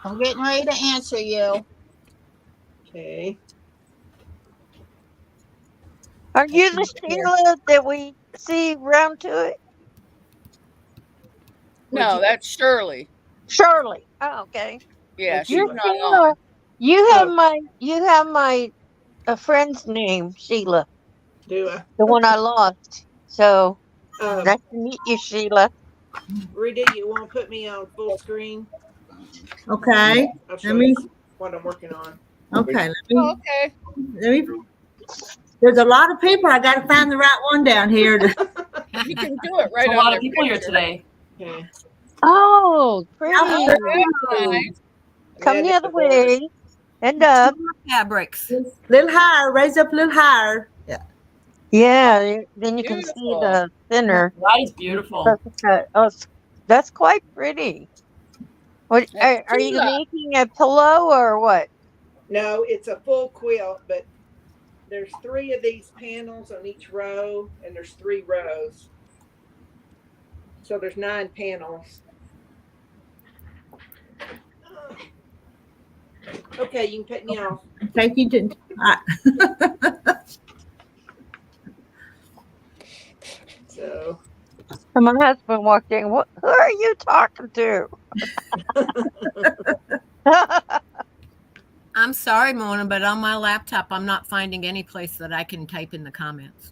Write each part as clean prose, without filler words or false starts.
I'm getting ready to answer you. Okay. Are you the Sheila that we see round to it? No, that's Shirley. Shirley. Oh, okay. Yeah, she's You're not Sheila. on. You have Oh. my a friend's name, Sheila, Do I? the one I lost. So Um, nice to meet you, Sheila. Rita, you want to put me on full screen? Okay. I'll show Let me. you what I'm working on. Okay. Oh, okay. Let me. There's a lot of people. I got to find the right one down here. You can do it right There's a on lot their of people here picture. today. Okay. Oh, pretty. Oh, that's nice. Come Add the it other to border. way. And up. Fabrics. Little higher. Raise up a little higher. Yeah. Yeah, then you can see Beautiful. the thinner. That is beautiful. Perfect cut. Oh, that's quite pretty. What That's are you Sheila. making a pillow or what? No, it's a full quilt, but there's 3 of these panels on each row, and there's 3 rows. So there's 9 panels. Okay, you can cut me off. Take you to. So And my husband walked in. What? Who are you talking to? I'm sorry, Mona, but on my laptop, I'm not finding any place that I can type in the comments.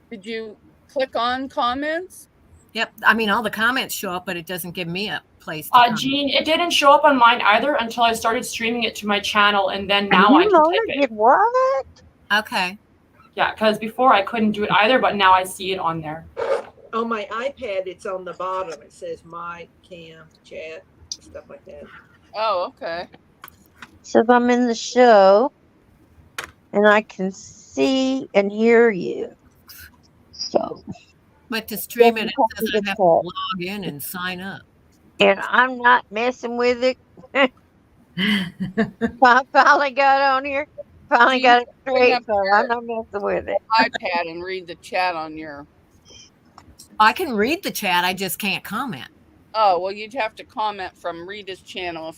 Did you click on comments? Yep. I mean, all the comments show up, but it doesn't give me a place to comment. Jean, it didn't show up on mine either until I started streaming it to my channel, and then now I can Mona type it. did what? Okay. Yeah, because before I couldn't do it either, but now I see it on there. on my iPad, it's on the bottom. It says my cam chat, stuff like that. Oh, okay. Says I'm in the show, and I can see and hear you. So, But to stream it, it says I Good have to call. log in and sign up. and I'm not messing with it. I finally got on here. Finally Jean, got it bring straight, up so I'm not messing with it. iPad and read the chat on your. I can read the chat. I just can't comment. Oh, well, you'd have to comment from Rita's channel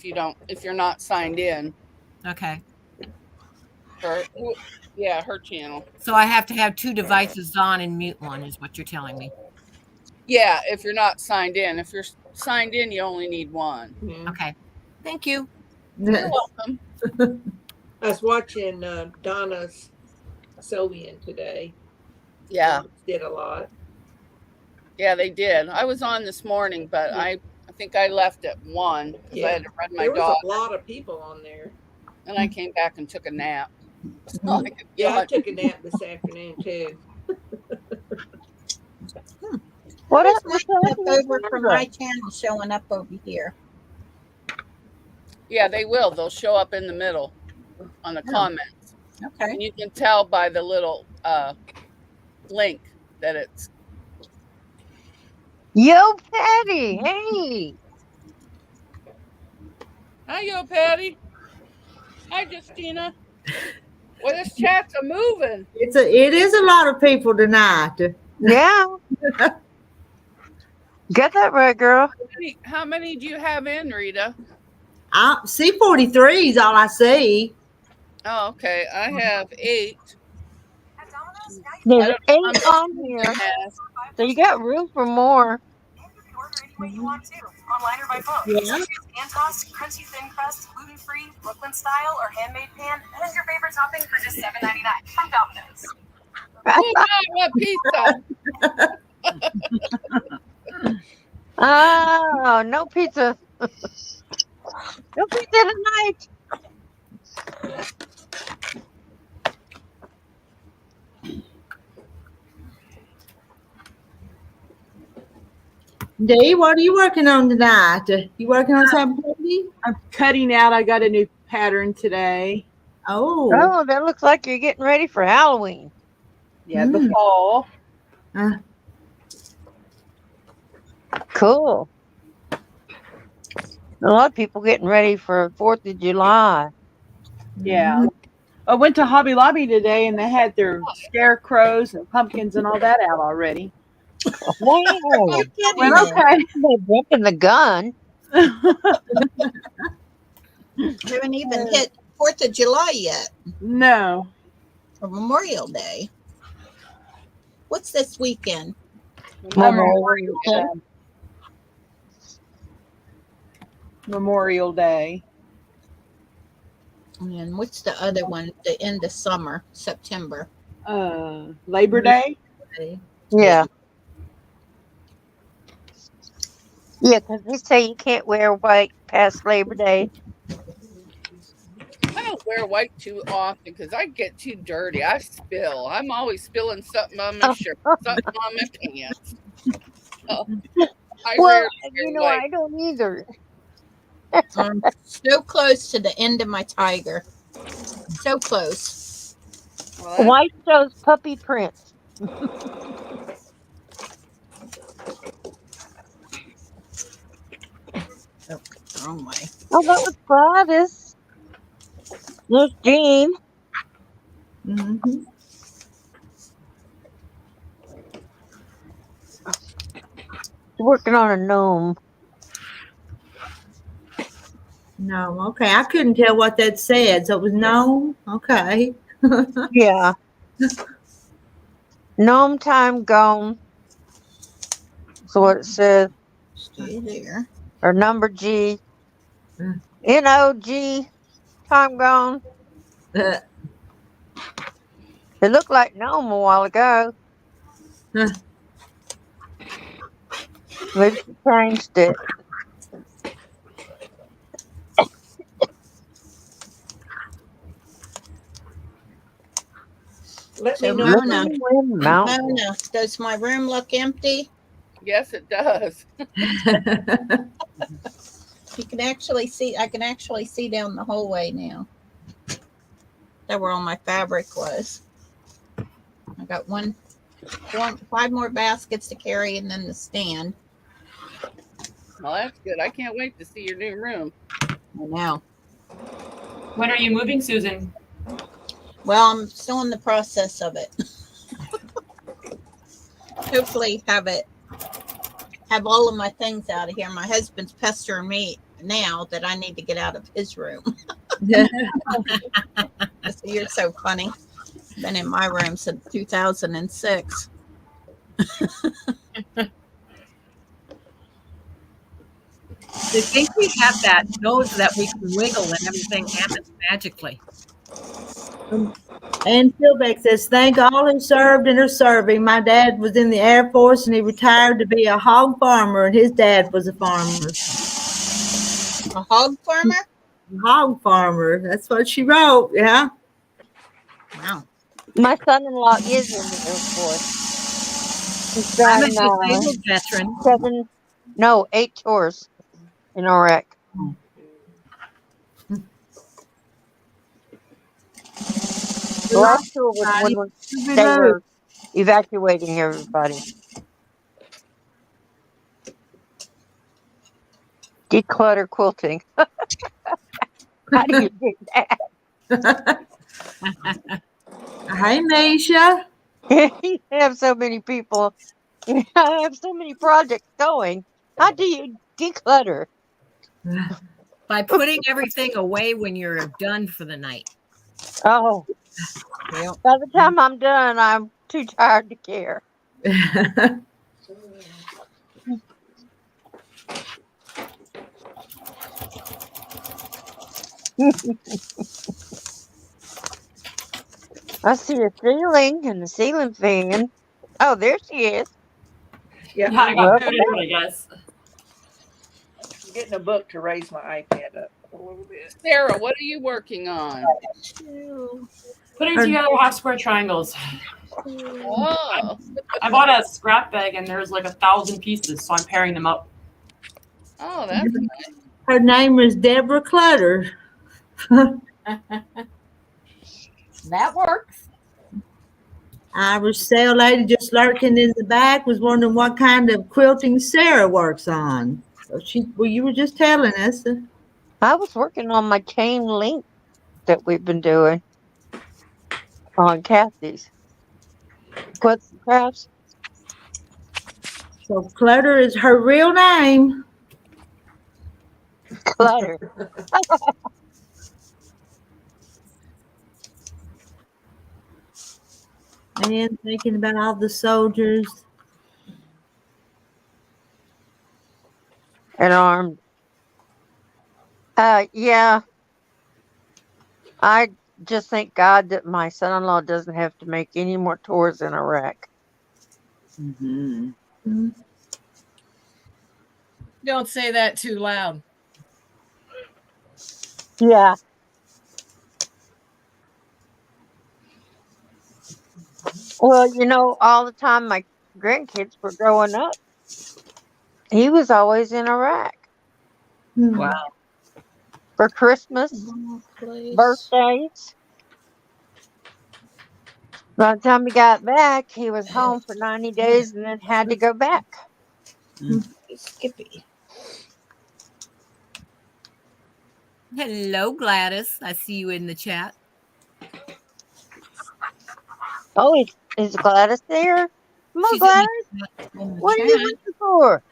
if you're not signed in. Okay. Her channel. So I have to have 2 devices on and mute one, is what you're telling me. Yeah, if you're not signed in. If you're signed in, you only need one. Yeah. Okay. Thank you. You're welcome. I was watching Donna's sewing today. Yeah. Did a lot. Yeah, they did. I was on this morning, but I think I left at 1 because I had to run my There was dog, a lot of people on there. and I came back and took a nap. So I could Yeah, I watch. took a nap this afternoon too. What There's up? not enough over from my channel showing up over here. Yeah, they will. They'll show up in the middle on the comments, Okay. and you can tell by the little link that it's. Yo, Patty. Hey. Hi, yo, Patty. Hi, Justina. Well, this chat's a moving. It is a lot of people tonight. Yeah. Get that right, girl. How many do you have in, Rita? C43 is all I see. Oh, okay. I have 8. There's I 8 don't know how on much here, it has. so you got room for more. And you can order any way you want to, online or by phone. Yeah. So choose hand-tossed, crunchy thin crust, gluten-free, Brooklyn style, or handmade pan, and your favorite topping for just $7.99 from Domino's. Oh, I want pizza. Oh, no pizza. No pizza tonight. Dee, what are you working on tonight? You working on something? I'm cutting out. I got a new pattern today. Oh. Oh, that looks like you're getting ready for Halloween. Yeah, the fall. Cool. A lot of people getting ready for 4th of July. Yeah. I went to Hobby Lobby today and they had their scarecrows and pumpkins and all that out already. Wow. Well, okay. They're jumping the gun. Haven't even hit 4th of July yet, No. or Memorial Day. What's this weekend? Memorial Day. Memorial Day. And what's the other one? The end of summer, September. Labor Day. Yeah. Yeah, because they say you can't wear white past Labor Day. I don't wear white too often because I get too dirty. I spill. I'm always spilling something on my shirt, something on my pants. So I Well, rarely you wear know, white. I don't either. I'm so close to the end of my tiger. So close. Well, that's White shows puppy prints. Oh, wrong way. Oh, that was Gladys. There's Jean. Mm-hmm. Working on a gnome. No, okay. I couldn't tell what that said. So it was no. Okay. Yeah. Gnome time gone. That's what it says. Stay there. Or number G. Mm. NOG. Time gone. Uh, It looked like gnome a while ago. Huh. Maybe she changed it. Let me So know. Mona, Looking Mountain. Mona, does my room look empty? yes, it does. You can actually see. I can actually see down the hallway now. That where all my fabric was. I got five more baskets to carry, and then the stand. Well, that's good. I can't wait to see your new room. I know. When are you moving, Susan? Well, I'm still in the process of it. Hopefully, have all of my things out of here. My husband's pestering me now that I need to get out of his room. You're so funny. Been in my room since 2006. I think we have that nose that we can wiggle and everything happens magically. And Philbeck says, thank all who served and are serving. My dad was in the Air Force and he retired to be a hog farmer, and his dad was a farmer. A hog farmer? Hog farmer. That's what she wrote. Yeah. Wow. My son-in-law is in the Air Force. He's I'm a done disabled veteran. 8 tours in Iraq. The last tour was when they were evacuating everybody. Declutter quilting. How do you do that? Hey, Misha. You have so many people. I have so many projects going. How do you declutter? By putting everything away when you're done for the night. Oh, Yep. by the time I'm done, I'm too tired to care. I see a ceiling and a ceiling fan. Oh, there she is. Yeah, Yeah, I got Welcome food in, I guess. I'm getting a book to raise my iPad up a little bit. Sarah, what are you working on? Putting together half square triangles. Oh, I bought a scrap bag and there's like 1,000 pieces, so I'm pairing them up. oh, that's nice. Her name is Deborah Clutter. That works. Irish sail lady just lurking in the back was wondering what kind of quilting Sarah works on. So you were just telling us. I was working on my chain link that we've been doing on Kathy's. Quilts and crafts. So Clutter is her real name. Clutter. And thinking about all the soldiers. and armed. Yeah, I just thank God that my son-in-law doesn't have to make any more tours in Iraq. Mm-hmm. Don't say that too loud. Yeah. Well, all the time my grandkids were growing up, he was always in Iraq Hmm. Wow. for Christmas, Please. birthdays. By the time he got back, he was home for 90 days and then had to go back. Skippy. Hello, Gladys. I see you in the chat. Oh, is Gladys there? Come on, She's Gladys. in the What are you chat. looking for?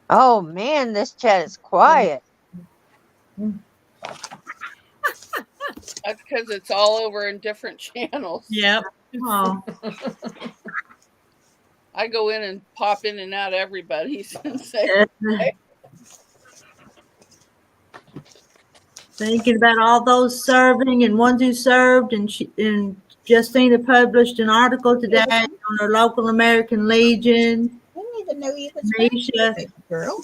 Oh, man, this chat is quiet. That's because it's all over in different channels. Yep. Oh, I go in and pop in and out of everybody's and say, thinking about all those serving and ones who served, and Justina published an article today on her local American Legion. I didn't even know you was Misha, married, girl.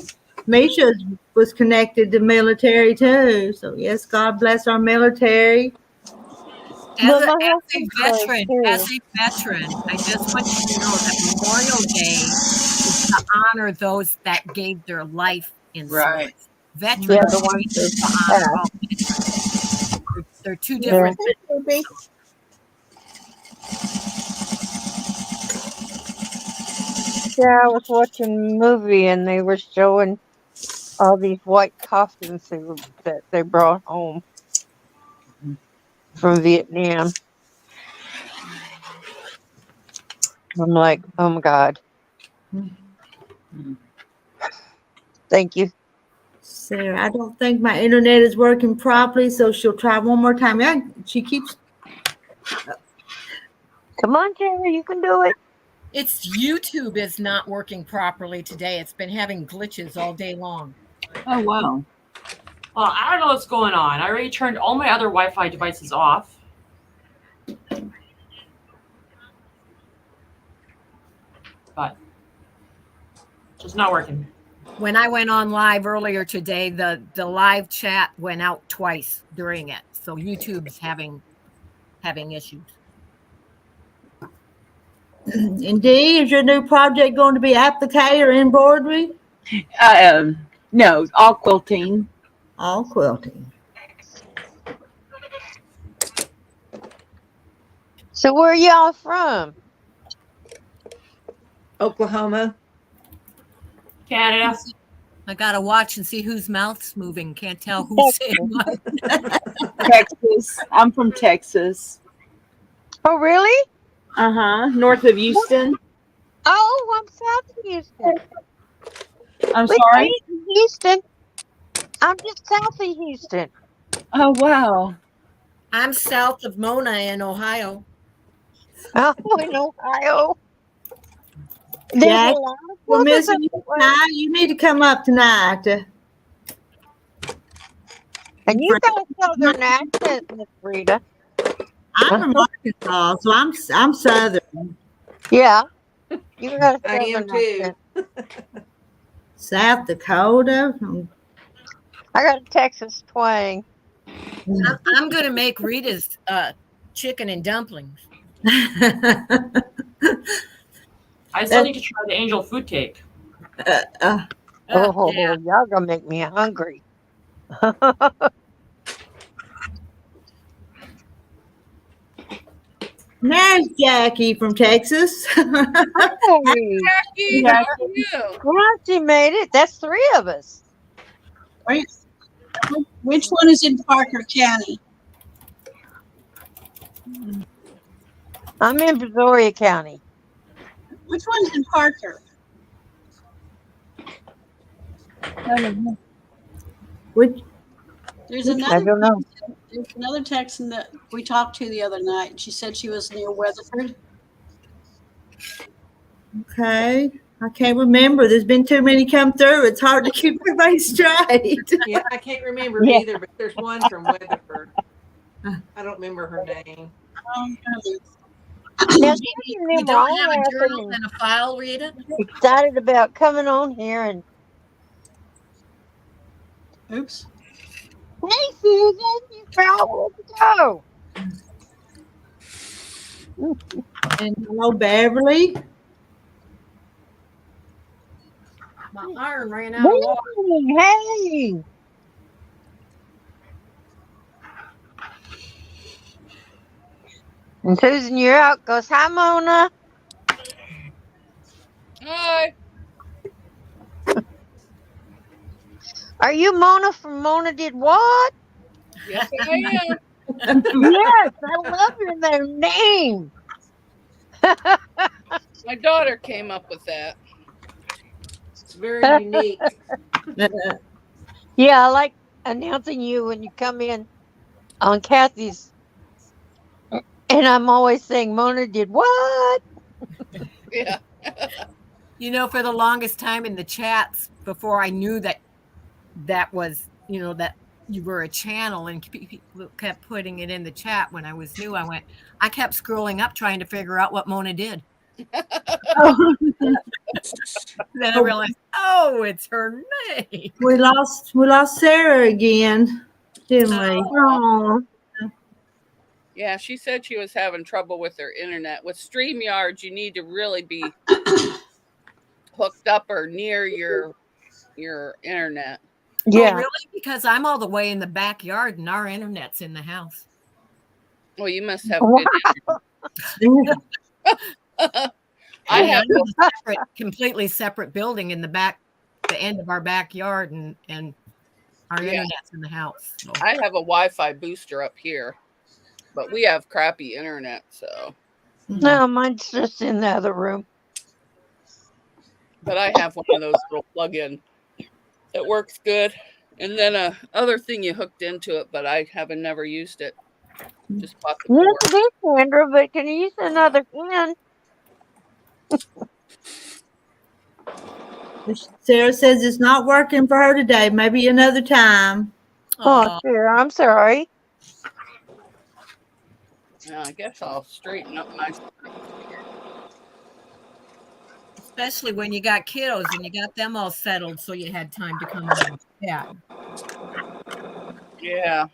Misha was connected to military too. So yes, God bless our military. Well, As my a husband served veteran, too. I just want you to know that Memorial Day is to honor those that gave their life in Right. service. Veterans Yeah, the ones Day that is to honor passed. all veterans. They're two Yeah. different Hey, baby. Yeah, I was watching a movie and they were showing all these white coffins that they brought home from Vietnam. I'm like, oh my God. Thank you. Sarah, I don't think my internet is working properly, so she'll try one more time. Yeah, she keeps. Come on, Terry, you can do it. It's YouTube is not working properly today. It's been having glitches all day long. Oh, wow. Well, I don't know what's going on. I already turned all my other Wi-Fi devices off. But it's not working. When I went on live earlier today, the live chat went out twice during it. So YouTube's having issues. And Dee, is your new project going to be applique or embroidery? No, all quilting. All quilting. So where are y'all from? Oklahoma. Canada. I gotta watch and see whose mouth's moving. Can't tell who's saying what. Texas. I'm from Texas. Oh, really? North of Houston. Oh, I'm south of Houston. I'm We sorry. ain't in Houston. I'm just south of Houston. Oh, wow. I'm south of Mona in Ohio. Oh, in Ohio. There's Jack, a lot of we're brothers missing up you that way. tonight. You need to come up tonight. And you got a southern accent, Miss Rita. I'm from Arkansas, so I'm southern. Yeah, you got a I am southern too. accent. South Dakota. I got a Texas twang. I'm gonna make Rita's chicken and dumplings. I still need to try the angel food cake. Oh, Yeah. y'all gonna make me hungry. There's Jackie from Texas. Hey, Jackie, how are you? glad you made it. That's three of us. Which one is in Parker County? I'm in Brazoria County. Which one's in Parker? Which There's I another don't know. There's another Texan that we talked to the other night. She said she was near Weatherford. Okay. I can't remember. There's been too many come through. It's hard to keep everybody straight. Yeah, I can't remember Yeah. either, but there's one from Weatherford. I don't remember her name. Now, You some of them are don't all have a laughing journal and and a file, Rita? excited about coming on here. And Oops. hey, Susan, you found to go. And hello, Beverly. My iron ran out of water. Hey. And Susan, you're out. Goes, hi, Mona. Hi. Are you Mona from Mona Did What? Yes, I am. Yes, I love your name. My daughter came up with that. It's very unique. Yeah, I like announcing you when you come in on Kathy's. And I'm always saying, Mona did what? Yeah. For the longest time in the chats, before I knew that was, that you were a channel and people kept putting it in the chat when I was new, I kept scrolling up trying to figure out what Mona did. Then I realized, oh, it's her name. We lost Sarah again, didn't we? Oh, Yeah, she said she was having trouble with her internet. With StreamYard, you need to really be hooked up or near your internet. yeah. Oh, really? Because I'm all the way in the backyard and our internet's in the house. Well, you must have good internet. I have a completely separate building in the end of our backyard, and our internet's in the house. So. I have a Wi-Fi booster up here, but we have crappy internet, so. No, mine's just in the other room. But I have one of those little plug-in that works good. And then a other thing you hooked into it, but I haven't never used it. Just bought the Yes, cord. it is, Sandra, but can you use another pen? Sarah says it's not working for her today. Maybe another time. Oh, sure. I'm sorry. Yeah, I guess I'll straighten up my. Especially when you got kiddos and you got them all settled, so you had time to come on. Yeah. Yeah.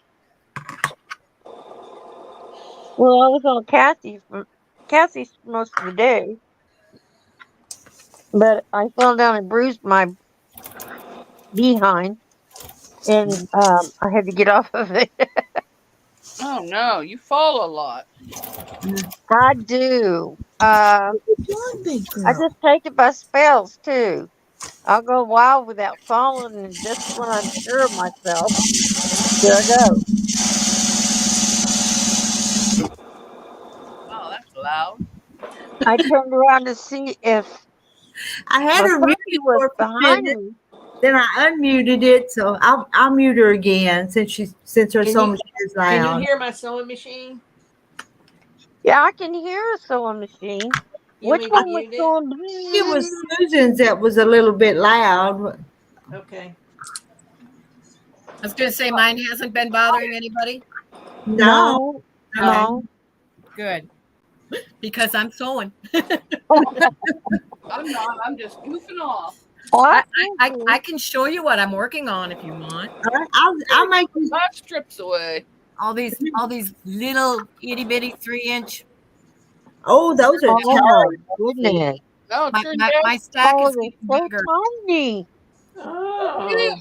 Well, I was on Kathy's most of the day, but I fell down and bruised my behind, and I had to get off of it. Oh no, you fall a lot. I do. I just take it by spells too. I'll go wild without falling, and just when I'm sure of myself, there I go. Oh, that's loud. I turned around to see if I had my her puppy muted was for a behind minute, me. then I unmuted it, so I'll mute her again since her Can sewing you- machine is Can loud. you hear my sewing machine? Yeah, I can hear a sewing machine. You Which want me to one was mute it? going? It was Susan's that was a little bit loud. Okay. I was going to say mine hasn't been bothering anybody. No. No. Good. Because I'm sewing. I'm not. I'm just goofing off. I can show you what I'm working on if you want. I'll make you. That strips away. All these little itty bitty 3-inch. Oh, those are Oh my goodness! Oh, My stack Oh, is they're getting so bigger. tiny. Oh.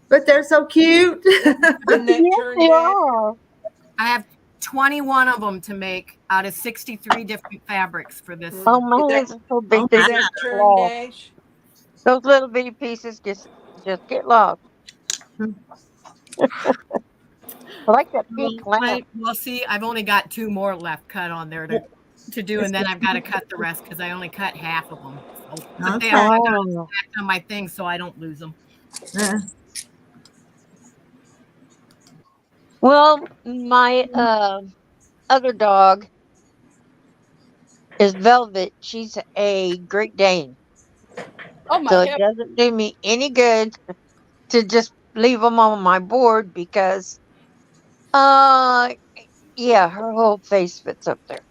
But they're so cute. Isn't that Yes, turned they out? are. I have 21 of them to make out of 63 different fabrics for this. Oh, my hands are so big. Oh, They Is my. just that get turn lost. dash? Those little bitty pieces just get lost. I like that pink lamp. Well, see, I've only got 2 more left cut on there to do, and then I've got to cut the rest because I only cut half of them. So, but they are Oh, stacked on my thing, so I don't lose them. Well, my other dog is Velvet. She's a Great Dane. Oh my So it hip. doesn't do me any good to just leave them on my board because, uh, yeah, her whole face fits up there.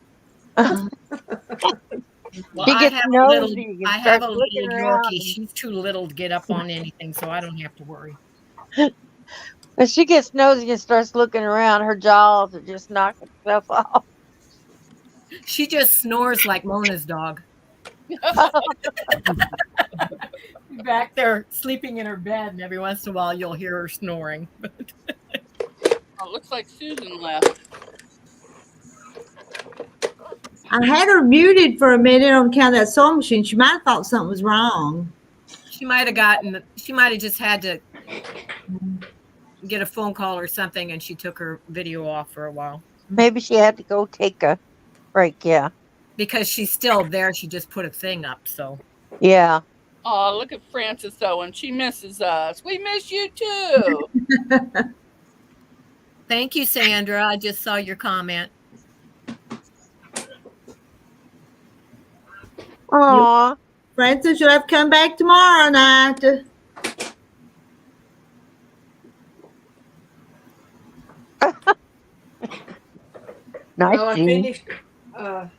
Well, She gets nosy and I have starts a looking little around. Yorkie. She's too little to get up on anything, so I don't have to worry. When she gets nosy and starts looking around, her jaws are just knocking stuff off. She just snores like Mona's dog. Back there sleeping in her bed, and every once in a while you'll hear her snoring. Oh, looks like Susan left. I had her muted for a minute on account of that sewing machine. She might have thought something was wrong. She might have just had to get a phone call or something, and she took her video off for a while. Maybe she had to go take a break. Yeah. Because she's still there. She just put a thing up, so. Yeah. Oh, look at Frances Owen. She misses us. We miss you too. Thank you, Sandra. I just saw your comment. Aw. Francis, you'll have to come back tomorrow night. Nice. Well, I Jean. finished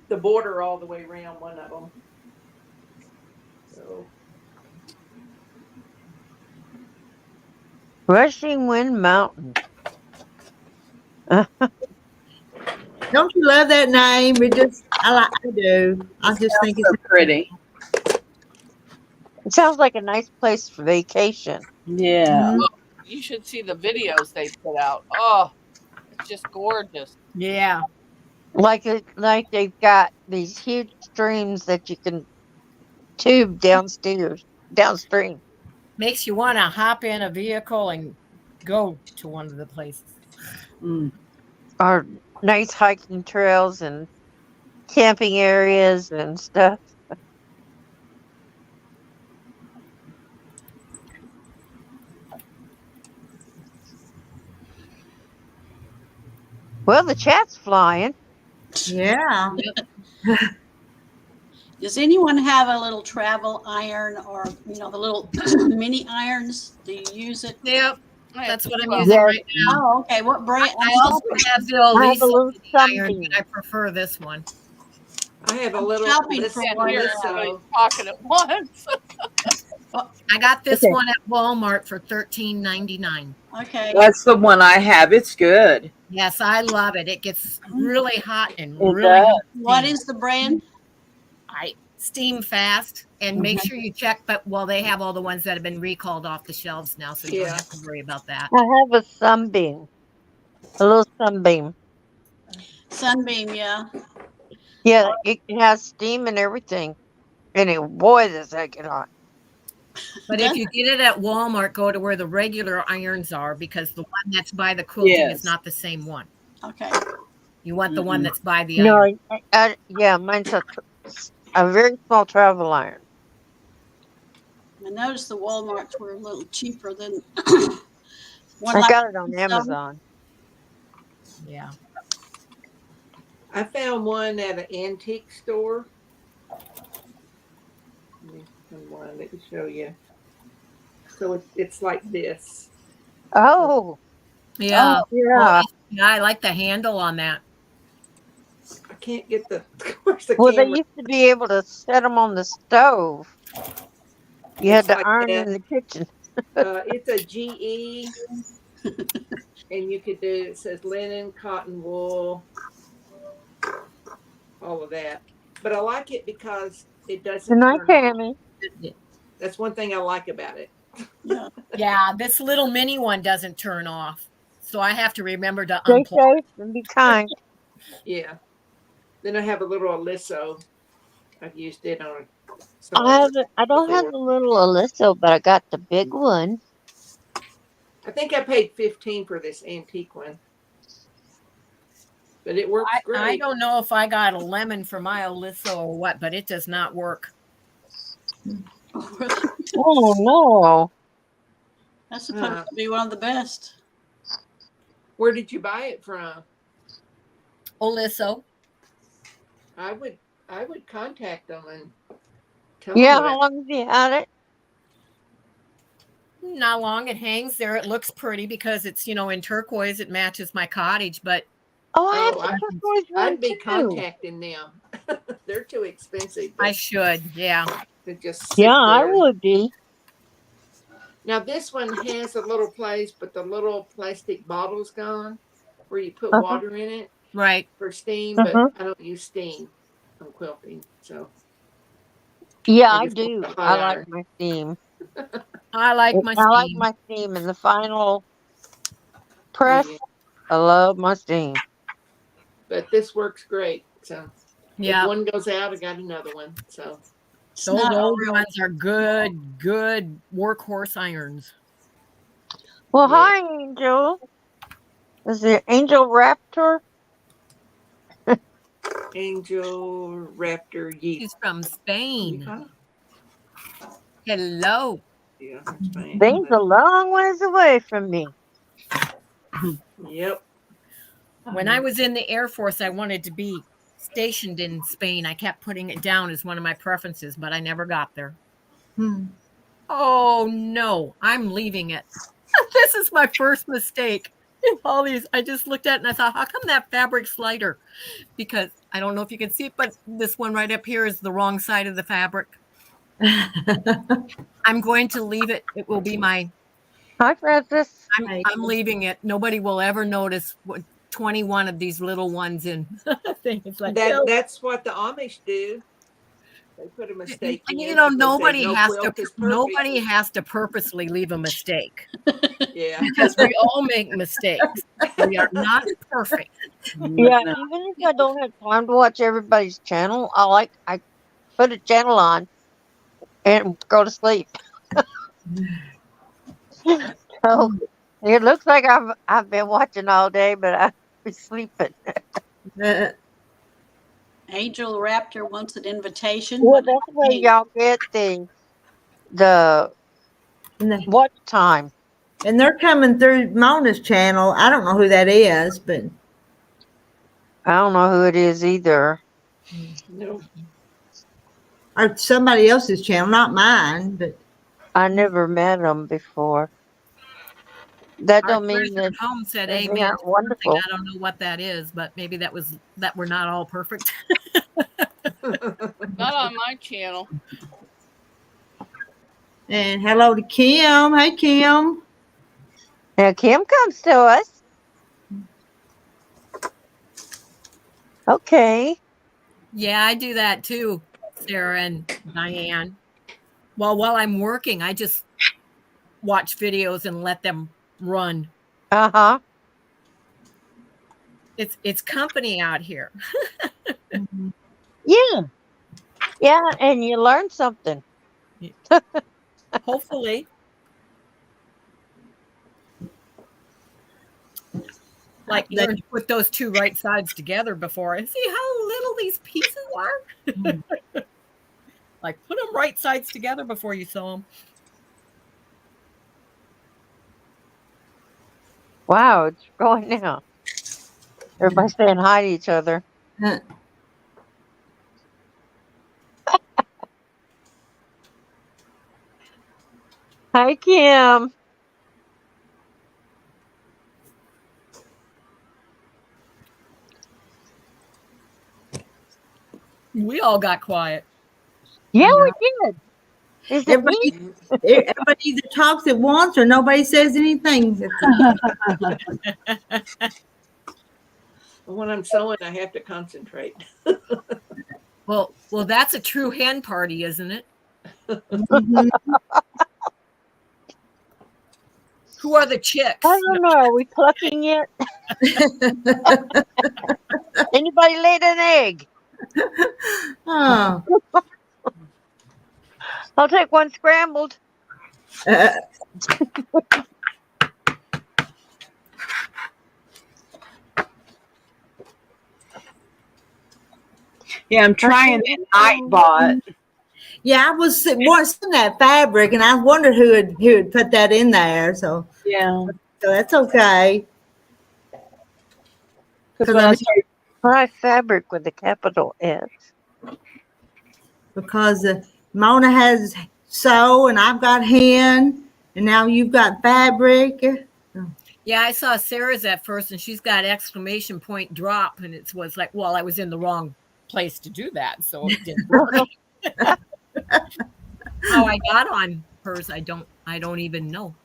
the border all the way around one of them. So Rushing Wind Mountain. Don't you love that name? I do. I just think it's So pretty. It sounds like a nice place for vacation. Yeah. You should see the videos they put out. Oh, it's just gorgeous. Yeah. Like they've got these huge streams that you can tube downstream. Makes you want to hop in a vehicle and go to one of the places. Or nice hiking trails and camping areas and stuff. Well, the chat's flying. Yeah. Does anyone have a little travel iron or, the little mini irons? Do you use it? Yep. That's what I'm Well, using Yes. right now. Oh, okay. What brand? I also have the I have a Elisa little iron, something. but I prefer this one. I have a little shopping list for of one. Here, so talking at once. I got this Okay. one at Walmart for $13.99. Okay. That's the one I have. It's good. Yes, I love it. It gets really hot and It really does. What is the brand? I steam fast, and make sure you check. But they have all the ones that have been recalled off the shelves now, so you don't Yeah. have to worry about that. I have a sunbeam. A little sunbeam. Sunbeam, yeah. Yeah, it has steam and everything. And boy, does that get hot. But if you get it at Walmart, go to where the regular irons are, because the one that's by the quilting Yes. is not the same one. Okay. You want the one that's by the iron. No, yeah, mine's a very small travel iron. I noticed the Walmarts were a little cheaper than one. I like got it on this, Amazon. Yeah. I found one at an antique store. Let me show you. So it's like this. Oh, Yeah. yeah. Yeah, I like the handle on that. I can't get the where's the Well, they camera? used to be able to set them on the stove. You had It's to like iron that. in the kitchen. It's a GE, and you could do. It says linen, cotton, wool, all of that. But I like it because it doesn't. Good night, turn off. Tammy. That's one thing I like about it. Yeah, this little mini one doesn't turn off. So I have to remember to Stay unplug. safe and be kind. Yeah. Then I have a little Aliso. I've used it on. I don't have the little Alyssa, but I got the big one. I think I paid $15 for this antique one. But it works great. I don't know if I got a lemon for my Alyssa or what, but it does not work. Oh no. That's supposed to be one of the best. Where did you buy it from? Oliso. I would contact them and tell Yeah, them how that. long have you had it? Not long. It hangs there. It looks pretty because it's, in turquoise. It matches my cottage, but Oh, I have Oh, the turquoise one I'd be too. contacting them. They're too expensive I should. Yeah. to just sit Yeah, I there. would be. Now this one has a little place, but the little plastic bottle's gone where you put Uh-huh. water in it Right. for steam, but Uh-huh. I don't use steam on quilting. So Yeah, I I just want do. the I hot like iron. my steam. I like my I like steam. my steam in the final press. Yeah. I love my steam. But this works great. So Yeah. if one goes out, I got another one. So It's Those not a old real ones are good workhorse irons. Well, yeah. hi, Angel. Is it Angel Raptor? Angel Raptor Yeet. She's from Spain. Yeah. Hello. Yeah, that's fine. Spain's a long ways away from me. Yep. When I was in the Air Force, I wanted to be stationed in Spain. I kept putting it down as one of my preferences, but I never got there. Oh no, I'm leaving it. This is my first mistake. All these, I just looked at it and I thought, how come that fabric's lighter? Because I don't know if you can see it, but this one right up here is the wrong side of the fabric. I'm going to leave it. It will be my. Hi, Francis. I'm leaving it. Nobody will ever notice what 21 of these little ones in. It's like, That's what the Amish do. They put a mistake in. Nobody has to purposely leave a mistake. Yeah. Because we all make mistakes. We are not perfect. Yeah, even if I don't have time to watch everybody's channel, I put a channel on and go to sleep. So it looks like I've been watching all day, but I've been sleeping. Angel Raptor wants an invitation. Well, that's where y'all get the watch time. And they're coming through Mona's channel. I don't know who that is, but I don't know who it is either. No. Or somebody else's channel, not mine. But I never met them before. That don't mean that home said they amen. aren't wonderful. I don't know what that is, but maybe that we're not all perfect. Not on my channel. And hello to Kim. Hey, Kim. Now Kim comes to us. Okay. Yeah, I do that too, Sarah and Diane. Well, while I'm working, I just watch videos and let them run. Uh-huh. It's company out here. Yeah. Yeah, and you learn something. Hopefully. Like learn to put those two right sides together before I see how little these pieces are. Like put them right sides together before you sew them. Wow, it's going now. Everybody's saying hi to each other. Hi, Kim. We all got quiet. Yeah, we did. Is it me? Everybody either talks at once or nobody says anything. When I'm sewing, I have to concentrate. Well, that's a true hen party, isn't it? Who are the chicks? I don't know. Are we clucking yet? Anybody laid an egg? Oh. I'll take one scrambled. Yeah, I'm trying that Nightbot. Yeah, I was watching that fabric, and I wondered who had put that in there. So Yeah, that's okay. That's what I was Try fabric with a capital S. because Mona has sew and I've got hen, and now you've got fabric. Yeah, I saw Sarah's at first, and she's got exclamation point drop, and it was like, well, I was in the wrong place to do that, so it didn't work. How I got on hers, I don't even know.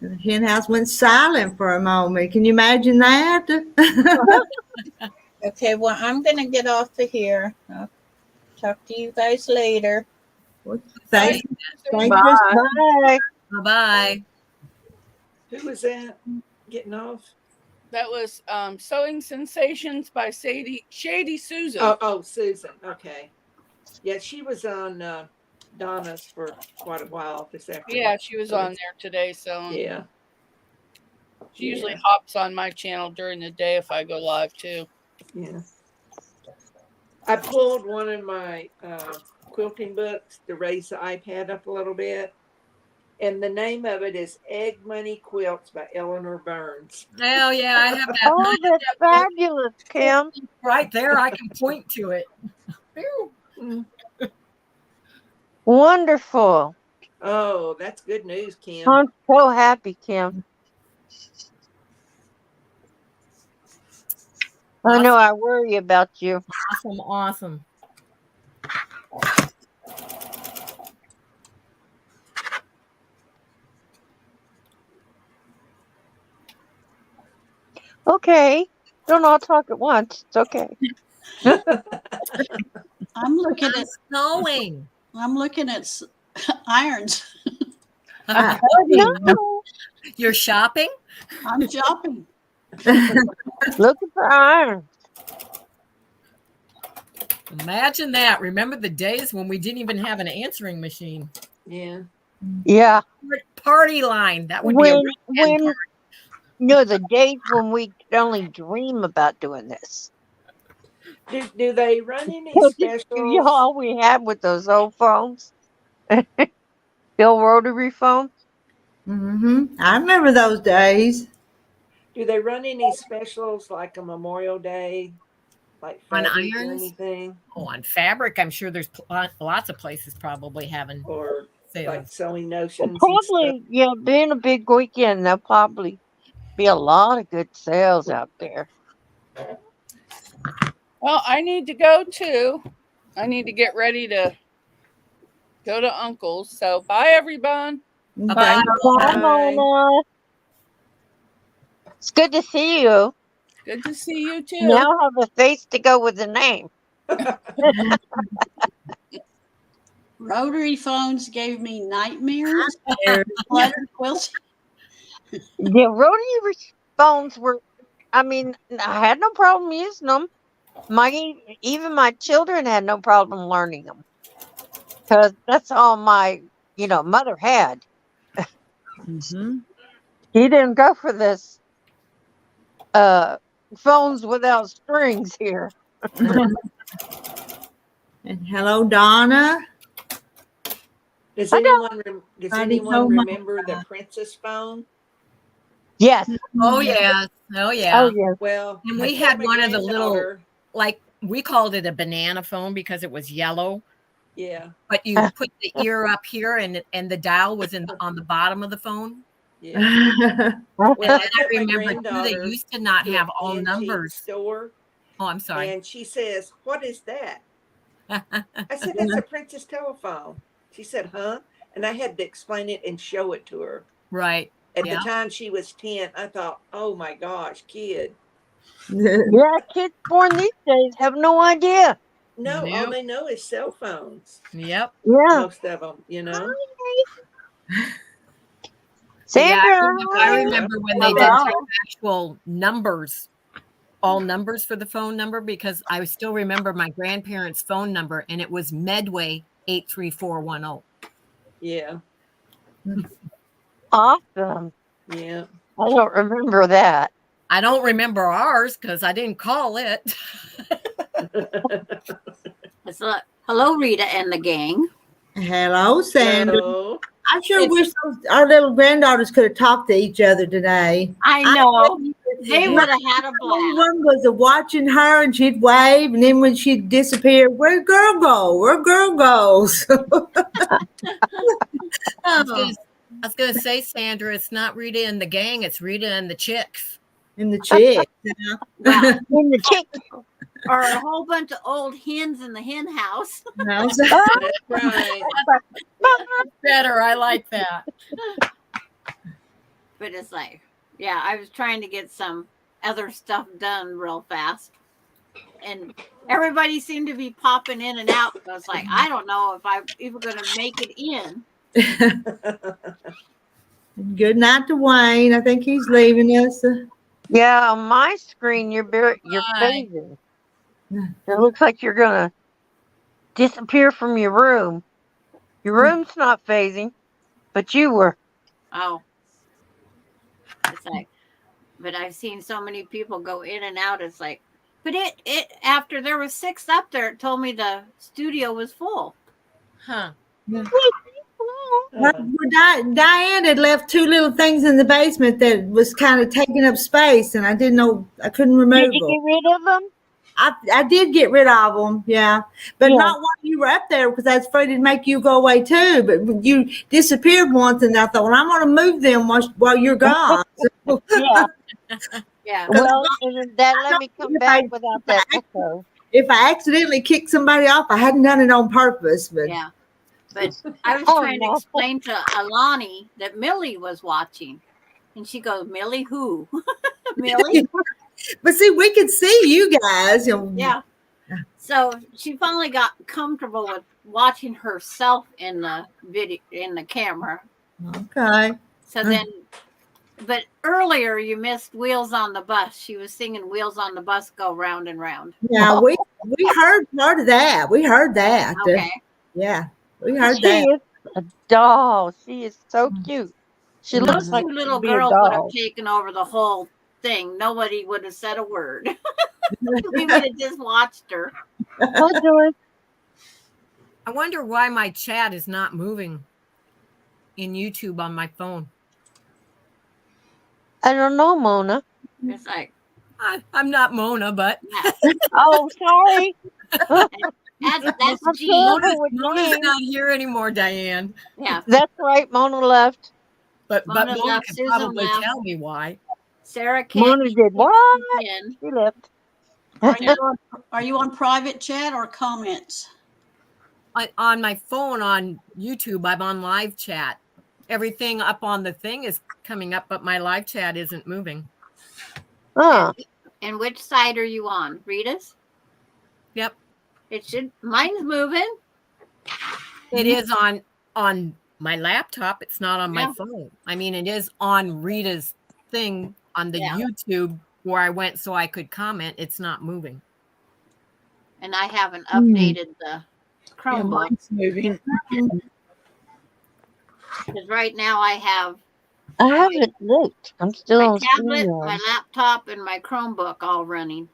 The hen house went silent for a moment. Can you imagine that? Okay, well, I'm going to get off of here. I'll talk to you guys later. Thank you. Thank Bye. you. Bye. Bye-bye. Who was that getting off? That was Sewing Sensations by Shady Susan. Oh, Susan. Okay. Yeah, she was on Donna's for quite a while this afternoon. Yeah, she was on there today. So Yeah. she usually hops on my channel during the day if I go live too. Yeah. I pulled one of my quilting books to raise the iPad up a little bit. And the name of it is Egg Money Quilts by Eleanor Burns. Oh, yeah, I have that. Oh, that's fabulous, Kim. Right there, I can point to it. Wonderful. Oh, that's good news, Kim. I'm so happy, Kim. I know I worry about you. Awesome. Okay. Don't all talk at once. It's okay. I'm looking at Snowing. irons. No. You're shopping? I'm shopping. Looking for iron. Imagine that. Remember the days when we didn't even have an answering machine? Yeah. Yeah. Party line. That would be a When the days when we could only dream about doing this. Do they run any specials? You know all we had with those old phones? Bill rotary phones? Mm-hmm. I remember those days. Do they run any specials like a Memorial Day, like On fabric or irons? anything, Oh, on fabric, I'm sure there's lots of places probably having or like sales. sewing notions? Probably, yeah, being a big weekend, there'll probably be a lot of good sales out there. Well, I need to go too. I need to get ready to go to Uncle's. So bye, everyone. Bye. Bye, Mona. It's good to see you. Good to see you too. Now have a face to go with the name. Rotary phones gave me nightmares. Cluttered quilts. The rotary phones were, I mean, I had no problem using them. Even my children had no problem learning them. Because that's all my, mother had. Mm-hmm. He didn't go for this phones without strings here. And hello, Donna. Does I anyone remember the Princess phone? Yes. Oh, yeah. Oh, yeah. Oh, yes. Well, And I we told had my one of the little, granddaughter- like, we called it a banana phone because it was yellow. Yeah. But you put the ear up here and the dial was on the bottom of the phone. Yeah. Okay. Well, And I took my remember too, they granddaughter used to not to have an all antique numbers. store, Oh, I'm sorry. and she says, "What is that?" I said, "That's a Princess telephone." She said, "Huh?" And I had to explain it and show it to her. Right. At Yeah. the time she was 10, I thought, "Oh my gosh, kid." Yeah, kids born these days have no idea. No, all Nope. they know is cell phones. Yep. Yeah. Most of them, Yeah, Sandra. I remember when they didn't Hello. have actual numbers, all numbers for the phone number, because I still remember my grandparents' phone number, and it was Medway 83410. Yeah, Awesome. yeah. I don't remember that. I don't remember ours because I didn't call it. So, hello, Rita and the gang. Hello, Sandra. So, I sure wish our little granddaughters could have talked to each other today. I know. They would have had a blast. One was watching her and she'd wave, and then when she'd disappear, where'd girl go? Where girl goes? I was gonna say, Sandra, it's not Rita and the gang, it's Rita and the chicks. In the chick. Well, In the chick. or a whole bunch of old hens in the hen house. That's right. Better, I like that. But it's like, yeah, I was trying to get some other stuff done real fast. And everybody seemed to be popping in and out. I was like, I don't know if I'm even going to make it in. Good night to Wayne. I think he's leaving us. Yeah, on my screen, you're Bye. phasing. It looks like you're gonna disappear from your room. Your room's not phasing, but you were. Oh. It's like, but I've seen so many people go in and out. It's like, but it after there was 6 up there, it told me the studio was full. Huh. Diane had left 2 little things in the basement that was kind of taking up space, and I didn't know, I couldn't remove Did you them. get rid of them? I did get rid of them, yeah, but Yeah. not while you were up there because I was afraid it'd make you go away too. But you disappeared once, and I thought, well, I'm going to move them while you're gone. So, Yeah. Yeah. Well, and that let me come back without that echo. if I accidentally kicked somebody off, I hadn't done it on purpose. But Yeah. But I was Oh, trying to no. explain to Alani that Millie was watching. And she goes, Millie who? Millie? but see, we could see you guys. Yeah. So she finally got comfortable with watching herself in the video, in the camera. Okay. So then, but earlier you missed Wheels on the Bus. She was singing Wheels on the Bus go round and round. Yeah, we heard part of that. We heard that. Okay. Yeah, we heard She that. is a doll. She is so cute. She Those looks 2 like little she'd be a girls would have doll. taken over the whole thing. Nobody would have said a word. We would have just watched her. Hi, Joyce. I wonder why my chat is not moving in YouTube on my phone. I don't know, Mona. It's like, I'm not Mona, but yeah. Oh, sorry. That's I'm Jean. terrible with Mona's names. not here anymore, Diane. Yeah. That's right. Mona left. But Mona Mona left, could Susan probably left. tell me why. Sarah can't. Mona did what? In. She left. Are you on private chat or comments? On my phone on YouTube, I'm on live chat. Everything up on the thing is coming up, but my live chat isn't moving. Huh. And which side are you on? Rita's? Yep. It should. Mine's moving. It is on my laptop. It's not on my Yeah. phone. I mean, it is on Rita's thing on the Yeah. YouTube where I went so I could comment. It's not moving. And I haven't updated the Chromebook. Mine's moving. Because right now I have I haven't looked. I'm still my on tablet, StreamYard. my laptop, and my Chromebook all running.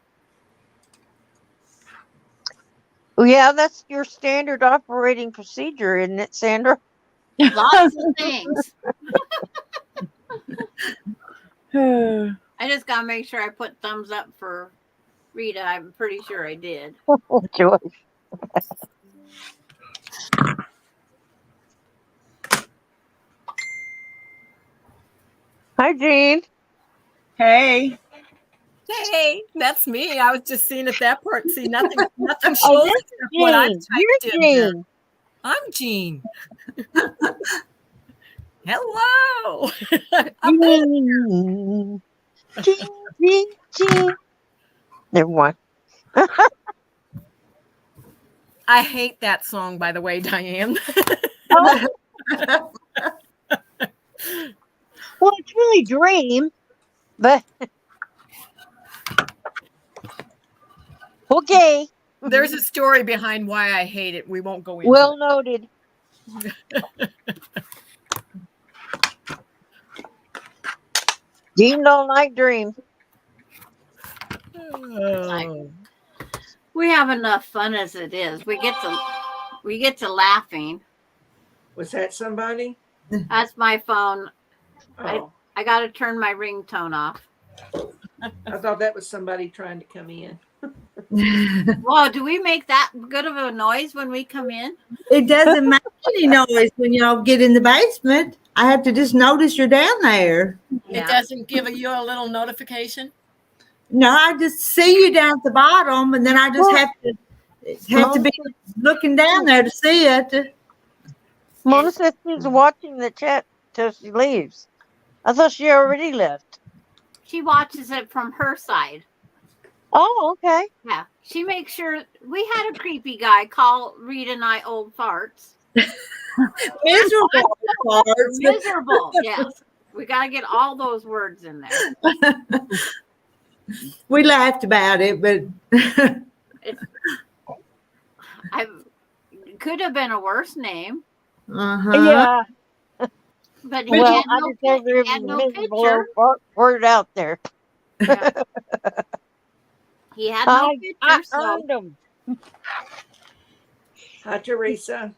Well, yeah, that's your standard operating procedure, isn't it, Sandra? Lots of things. I just got to make sure I put thumbs up for Rita. I'm pretty sure I did. Joyce. Hi, Jean. Hey. Hey, that's me. I was just seeing if that part. See, nothing shows Oh, this except what I've Jean. typed You're in here. Jean. I'm Jean. Hello. Jean. Jean, Jean, Jean. Never mind. I hate that song, by the way, Diane. Oh. Well, it's really Dream, but okay. There's a story behind why I hate it. We won't go into Well it. noted. Jean don't like Dream. Oh. We have enough fun as it is. We get to laughing. Was that somebody? That's my phone. Oh. I got to turn my ringtone off. I thought that was somebody trying to come in. Well, do we make that good of a noise when we come in? It doesn't make any noise when y'all get in the basement. I have to just notice you're down there. It doesn't give you a little notification? No, I just see you down at the bottom, and then I just have to be looking down there to see it. Mona says she's watching the chat till she leaves. I thought she already left. She watches it from her side. Oh, okay. Yeah. She makes sure. We had a creepy guy call Rita and I old farts. Miserable parts. Miserable, yes. We got to get all those words in there. We laughed about it, but I could have been a worse name. Yeah. But he Well, had I no, just told her had no miserable picture. word out there. Yeah. He had no picture. I So earned them. Hi, Teresa.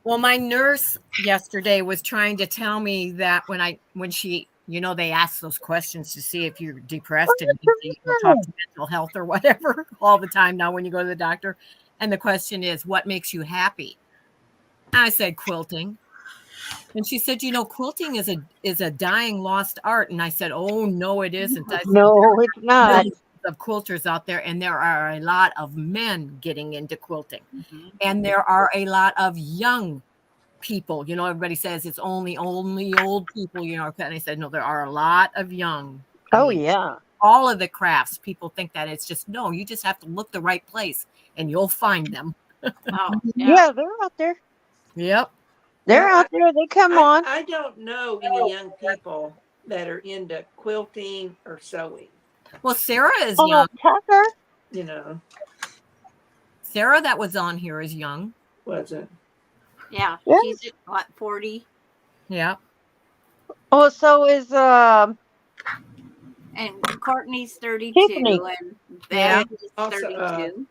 Well, my nurse yesterday was trying to tell me that when she, they ask those questions to see if you're depressed and you talk to mental health or whatever all the time now when you go to the doctor. And the question is, what makes you happy? I said, quilting. And she said, quilting is a dying, lost art. And I said, oh, no, it isn't. I said, No, it's not. millions of quilters out there, and there are a lot of men getting into quilting. Mm-hmm. And there are a lot of young people. Everybody says it's only old people, and I said, no, there are a lot of young. Oh, yeah. All of the crafts, people think that it's just, no, you just have to look the right place and you'll find them. Oh, yeah, they're out there. Yep. They're out there. They come on. I don't know any young people that are into quilting or sewing. Well, Sarah is young. Tucker. Sarah that was on here is young. Was it? Yeah. She's at, what, 40? Yeah. Oh, so is and Courtney's 32 Tiffany. and Beth is Also, 32.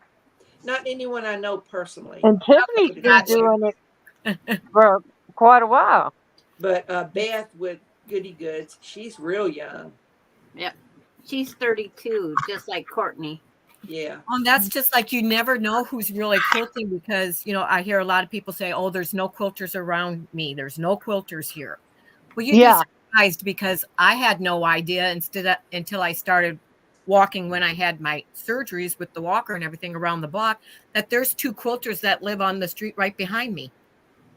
Not anyone I know personally. And Tiffany's been doing it for quite a while. But Beth with Goody Goods, she's real young. Yep. She's 32, just like Courtney. Yeah. And that's just like you never know who's really quilting because, I hear a lot of people say, oh, there's no quilters around me. There's no quilters here. Well, you'd be surprised because I had no idea until I started walking when I had my surgeries with the walker and everything around the block that there's 2 quilters that live on the street right behind me.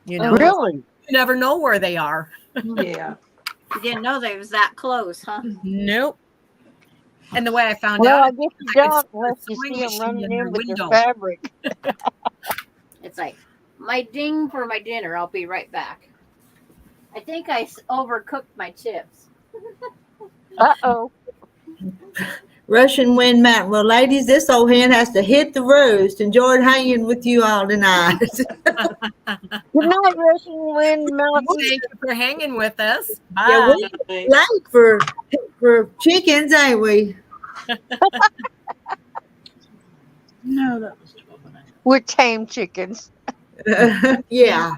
Really? You never know where they are. Yeah. You didn't know they was that close, huh? Nope. And the way I found Well, out, I guess you don't unless you see them running in with their fabric. It's like, my ding for my dinner. I'll be right back. I think I overcooked my chips. Uh-oh. Russian Wind Mountain. Well, ladies, this old hen has to hit the roost. Enjoyed hanging with you all tonight. Good night, Russian Wind Mountain. Thank you for hanging with us. Bye. Yeah, we're late for chickens, ain't we? No, that was 12 and a half. We're tame chickens. Yeah.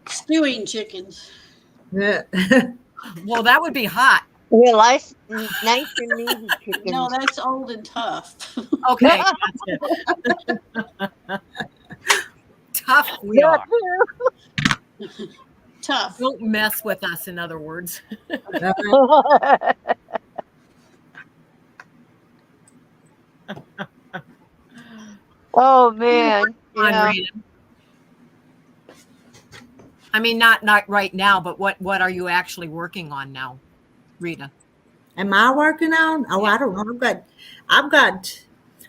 Stewing chickens. Well, that would be hot. Well, nice and easy chickens. No, that's old and tough. Okay. Tough we are. Tough. Don't mess with us, in other words. Oh, man. On Rita. I mean, not right now, but what are you actually working on now, Rita? Am I working on? Oh, I don't know.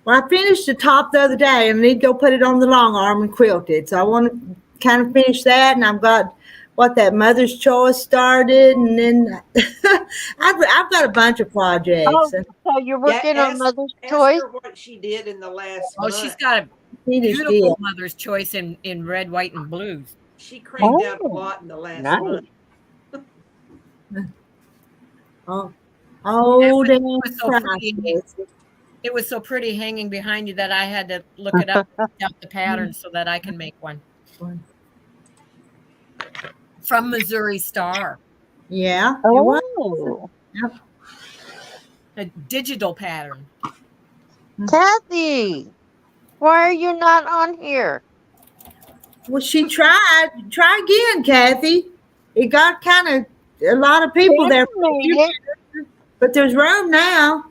Well, I finished the top the other day and I need to go put it on the long arm and quilt it. So I want to kind of finish that. And I've got that Mother's Choice started. And then I've got a bunch of projects. Oh, so you're working on Mother's Choice? Ask her what she did in the last Oh, month. she's got a beautiful Mother's Choice in red, white, and blues. She cranked out a lot in the last month. It was so pretty hanging behind you that I had to look it up, out the pattern so that I can make one. From Missouri Star. Yeah. Oh. Yep. a digital pattern. Kathy, why are you not on here? Well, she tried. Try again, Kathy. It got kind of a lot of people there, but there's room now.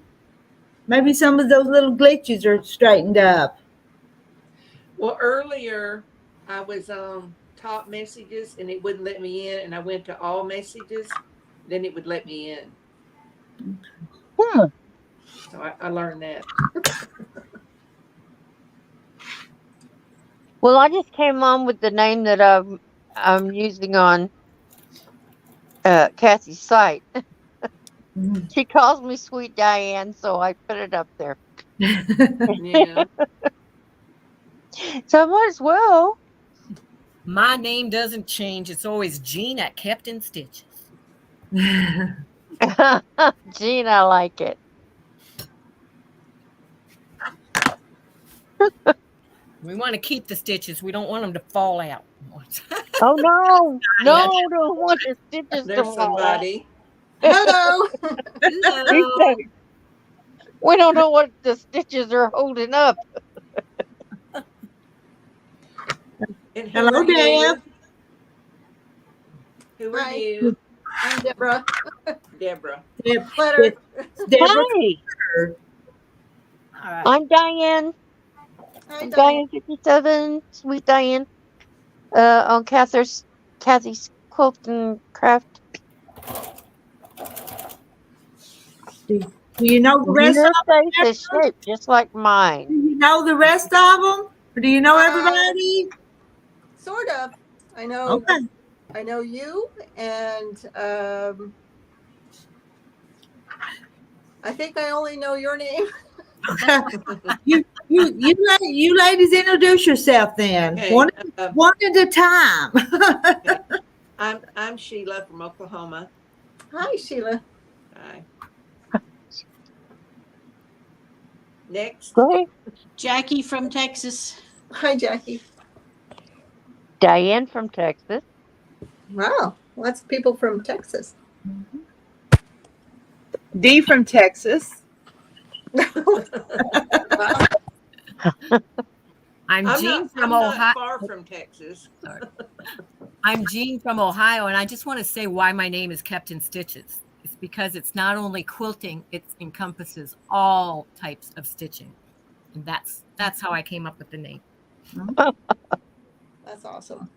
Maybe some of those little glitches are straightened up. Well, earlier I was on top messages and it wouldn't let me in, and I went to all messages, then it would let me in. So I learned that. Well, I just came on with the name that I'm using on Kathy's site. She calls me Sweet Diane, so I put it up there. Yeah. So I might as well. My name doesn't change. It's always Jean at Kept in Stitches. Jean, I like it. We want to keep the stitches. We don't want them to fall out. Oh no, no, don't want the stitches to There's fall somebody. Hello. Hello. We don't know what the stitches are holding up. And who Hello, are you? Deb. Who are Hi. you? I'm Deborah. Deborah. Letter. Deborah. Hi, I'm Diane. Hi, I'm Diane. Diane 57, Sweet Diane. On Kathy's Quilt and Craft. Do you know the rest Your of them? face is shaped just like mine. Do you know the rest of them? Or do you know everybody? Sort of. I know. Okay. I know you, and I think I only know your name. You ladies introduce yourself then. Okay, One at a time. okay. I'm Sheila from Oklahoma. Hi, Sheila. Hi. Next. Great. Jackie from Texas. Hi, Jackie. Diane from Texas. Wow, lots of people from Texas. Dee from Texas. I'm Jean from I'm Ohio. not far from Texas. Sorry. I'm Jean from Ohio, and I just want to say why my name is Kept in Stitches. It's because it's not only quilting, it encompasses all types of stitching. And that's how I came up with the name. That's awesome.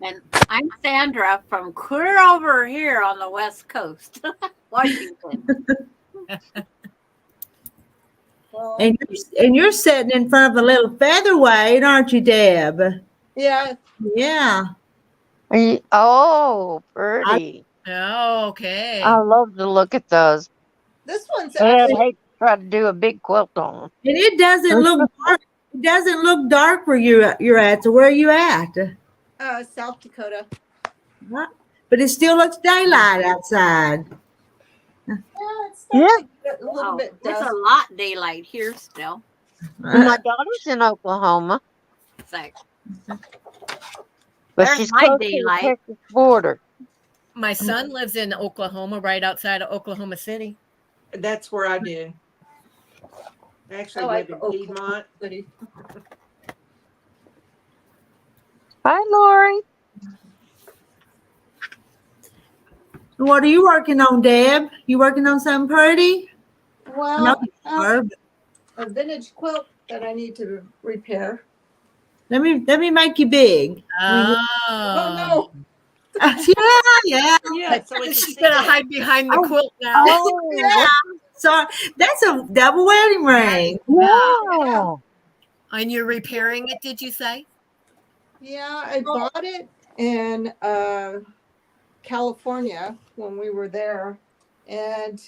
And I'm Sandra from clear over here on the West Coast, Washington. Well, And you're sitting in front of a little featherweight, aren't you, Deb? yeah. Yeah. Oh, pretty. Oh, okay. I love to look at those. This one's I'd actually, hate to try to do a big quilt on them. And it doesn't look dark. It doesn't look dark where you're at. So where are you at? South Dakota. What? But it still looks daylight outside. Yeah, it's starting to get a little Oh, bit there's dust. a lot daylight here still. My daughter's in Oklahoma, It's like, but There's she's my close to the daylight. Texas border. My son lives in Oklahoma, right outside of Oklahoma City. That's where I do. I actually live in Piedmont. City. Hi, Lori. What are you working on, Deb? You working on something pretty? Well, No, a vintage quilt that I need to repair. let me make you big. Oh no. Yeah. So we She's can see gonna that. hide behind the quilt now. Oh, Yeah. So that's a double wedding ring. wow. And you're repairing it, did you say? Yeah, I bought it in California when we were there, and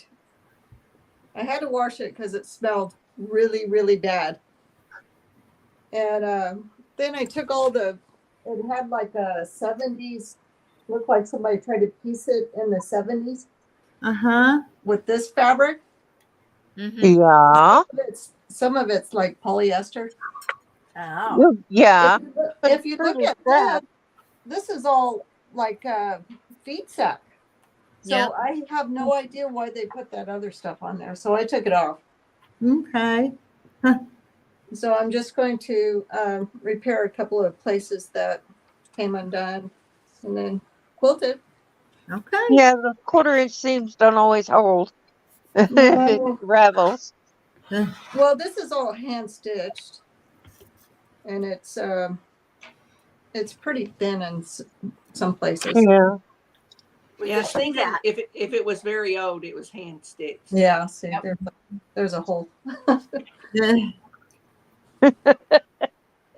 I had to wash it because it smelled really, really bad. And then I took it had like a 70s, looked like somebody tried to piece it in the 70s Uh-huh. with this fabric. Mm-hmm. Yeah. Some of it's like polyester. Oh. Yeah. If you look at this is all like feet sack. So Yep. I have no idea why they put that other stuff on there. So I took it off. Okay. So I'm just going to repair a couple of places that came undone and then quilt it. Okay. Yeah, the 1/4 inch seams don't always hold. If it No. ravels. Well, this is all hand stitched, and it's pretty thin in some places. Yeah. Yeah, I was thinking if it was very old, it was hand stitched. Yeah. See, Yep. there's a hole.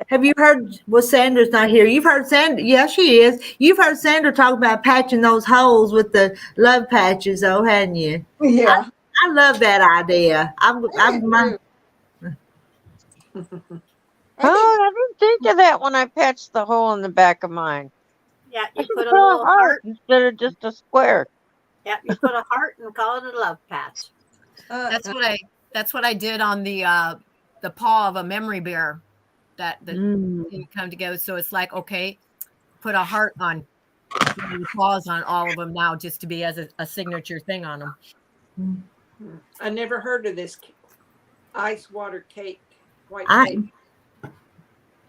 Have you heard? Well, Sandra's not here. You've heard Sandra. Yeah, she is. You've heard Sandra talk about patching those holes with the love patches, though, hadn't you? Yeah. I love that idea. I do too. Oh, I didn't think of that when I patched the hole in the back of mine. Yeah, I you should put a put a little heart heart. instead of just a square. Yeah, you put a heart and call it a love patch. That's what I did on the paw of a memory bear that didn't come together. So it's like, okay, put a heart on the paws on all of them now, just to be as a signature thing on them. I never heard of this ice water cake, white I- cake.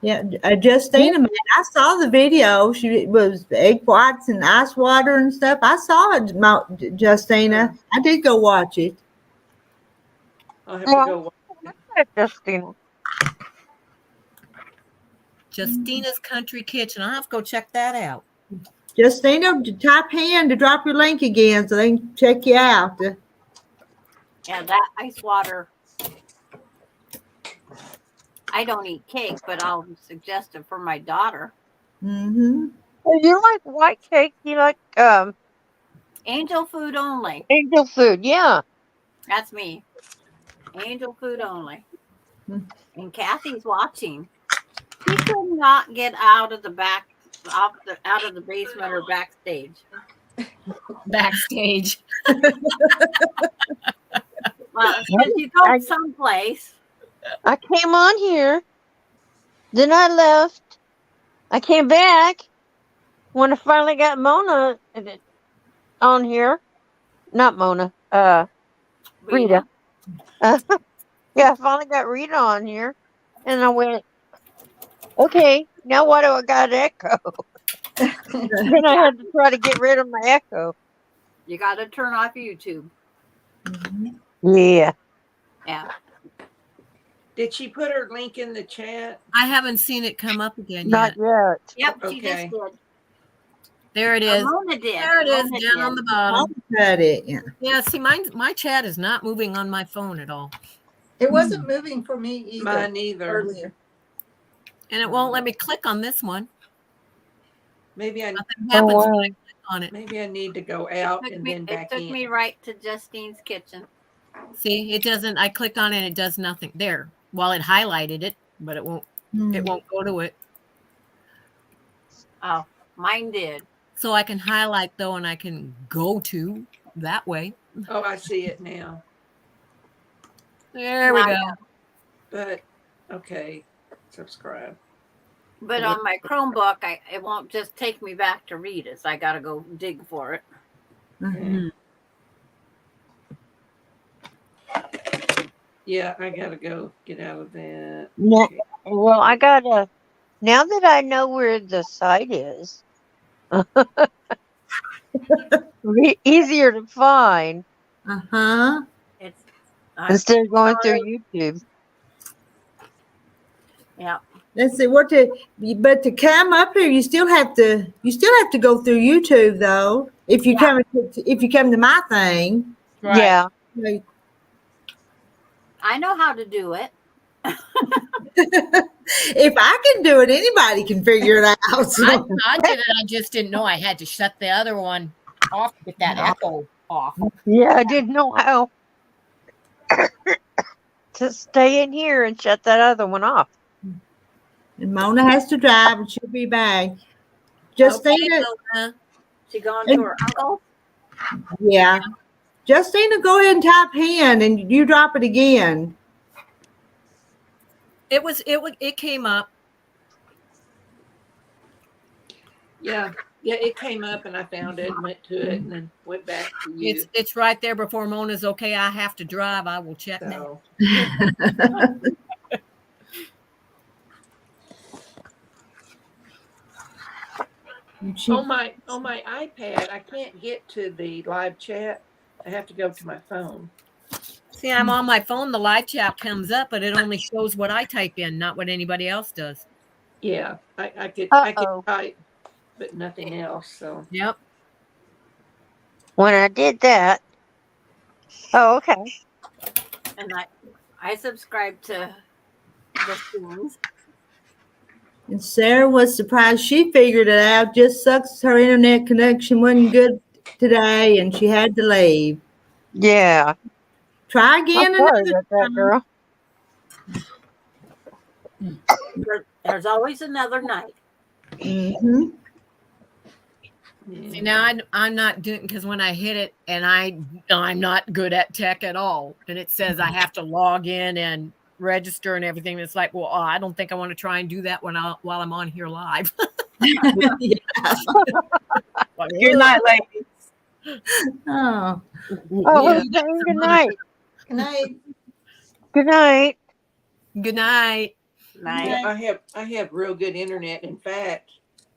Yeah, Justina, man, I saw the video. She was egg whites and ice water and stuff. I saw it, Justina. I did go watch it. I'll have to go watch it. Justina. Justina's Country Kitchen. I'll have to go check that out. Justina, type hand to drop your link again so they can check you out. Yeah, that ice water. I don't eat cake, but I'll suggest it for my daughter. Mm-hmm. You like white cake? You like Angel food only. angel food? Yeah. That's me. Angel food only. And Kathy's watching. She could not get out of the out of the basement or backstage. Backstage. Well, if you go someplace. I came on here. Then I left. I came back when I finally got Mona on here. Not Mona. Rita. Yeah, I finally got Rita on here. And I went, okay, now why do I got echo? Then I had to try to get rid of my echo. You got to turn off YouTube. Yeah. Yeah. Did she put her link in the chat? I haven't seen it come up again Not yet. yet. Yep, she just did. There it is. Mona did. There it is, Mona down did. on the bottom. Got it. Yeah. Yeah, see, my chat is not moving on my phone at all. It wasn't moving for me either. Mine either. Earlier. And it won't let me click on this one. Maybe I Nothing happens when I click on it. maybe I need to go out and then It back took in. me right to Justine's kitchen. See, it doesn't. I clicked on it and it does nothing there. Well, it highlighted it, but it won't. It won't go to it. Oh, mine did. So I can highlight though, and I can go to that way. Oh, I see it now. There we go. But okay, subscribe. But on my Chromebook, it won't just take me back to Rita's. I got to go dig for it. Mm-hmm. Yeah, I gotta go get out of that. No, Okay. well, I gotta. Now that I know where the site is, easier to find Uh-huh. It's instead of going through YouTube. Yeah. Let's see but to come up here, you still have to go through YouTube though. If you come to my thing. Right. Yeah. Like, I know how to do it. if I can do it, anybody can figure it out. So. I did it. I just didn't know I had to shut the other one off with that echo off. Yeah, I didn't know how to stay in here and shut that other one off. And Mona has to drive and she'll be back. Justina, She going to her uncle? yeah. Justina, go ahead and type hand and you drop it again. It came up. Yeah, Yeah, it came up and I found it, went to it, and then went back to you. It's right there before Mona's okay. I have to drive. I will check now. On my iPad, I can't get to the live chat. I have to go to my phone. See, I'm on my phone. The live chat comes up, but it only shows what I type in, not what anybody else does. Yeah, I could type, but nothing else. So yep. When I did that. Oh, okay. And I subscribe to the things. And Sarah was surprised. She figured it out. Just sucks her internet connection wasn't good today, and she had to leave. Yeah. Try again I'm sorry another about that, time. girl. There's always another night. Mm-hmm. See, now I'm not doing, because when I hit it, and I'm not good at tech at all, and it says I have to log in and register and everything. It's like, well, I don't think I want to try and do that while I'm on here live. Yeah. Good night, ladies. Oh. Oh, saying good night. Good night. Good night. Good night. Yeah, I have real good internet. In fact,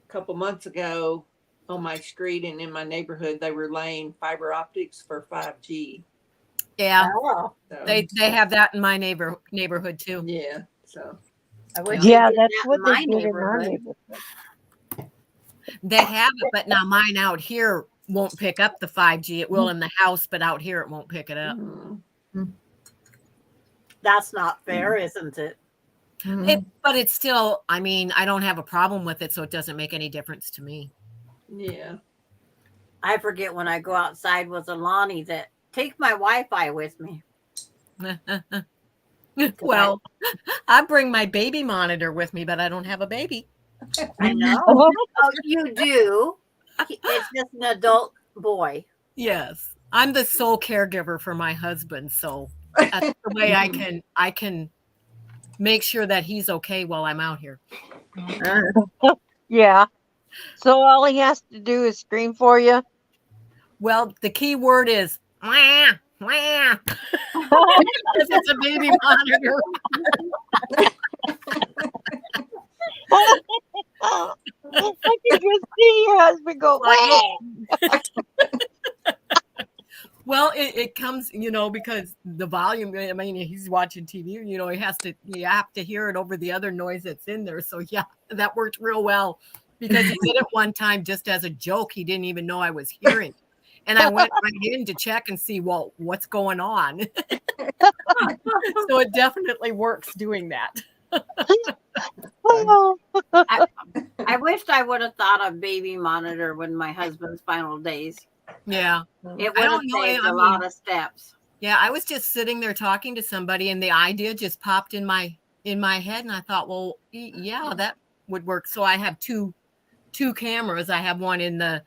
a couple months ago on my street and in my neighborhood, they were laying fiber optics for 5G. Yeah. Oh. So, They have that in my neighborhood too. Yeah. So I wish Yeah, they did that's that what in they my did in my neighborhood. neighborhood. They have it, but now mine out here won't pick up the 5G. It will in the house, but out here it won't pick it up. That's not fair, isn't it? But it's still, I mean, I don't have a problem with it, so it doesn't make any difference to me. yeah. I forget when I go outside with Alani that take my Wi-Fi with me. Well, I bring my baby monitor with me, but I don't have a baby. I know. Oh, you do. It's just an adult boy. Yes. I'm the sole caregiver for my husband, so that's the way I can make sure that he's okay while I'm out here. Yeah. So all he has to do is scream for you. Well, the key word is wah, wah. Because it's a baby monitor. I can just see your husband go, wah. Well, it comes, because the volume, I mean, he's watching TV, you have to hear it over the other noise that's in there. So yeah, that worked real well, because he did it one time just as a joke. He didn't even know I was hearing. And I went right in to check and see, well, what's going on? So it definitely works doing that. I wished I would have thought of baby monitor when my husband's final days. Yeah. It would have saved a lot of steps. Yeah, I was just sitting there talking to somebody, and the idea just popped in my head, and I thought, well, yeah, that would work. So I have two cameras. I have one in the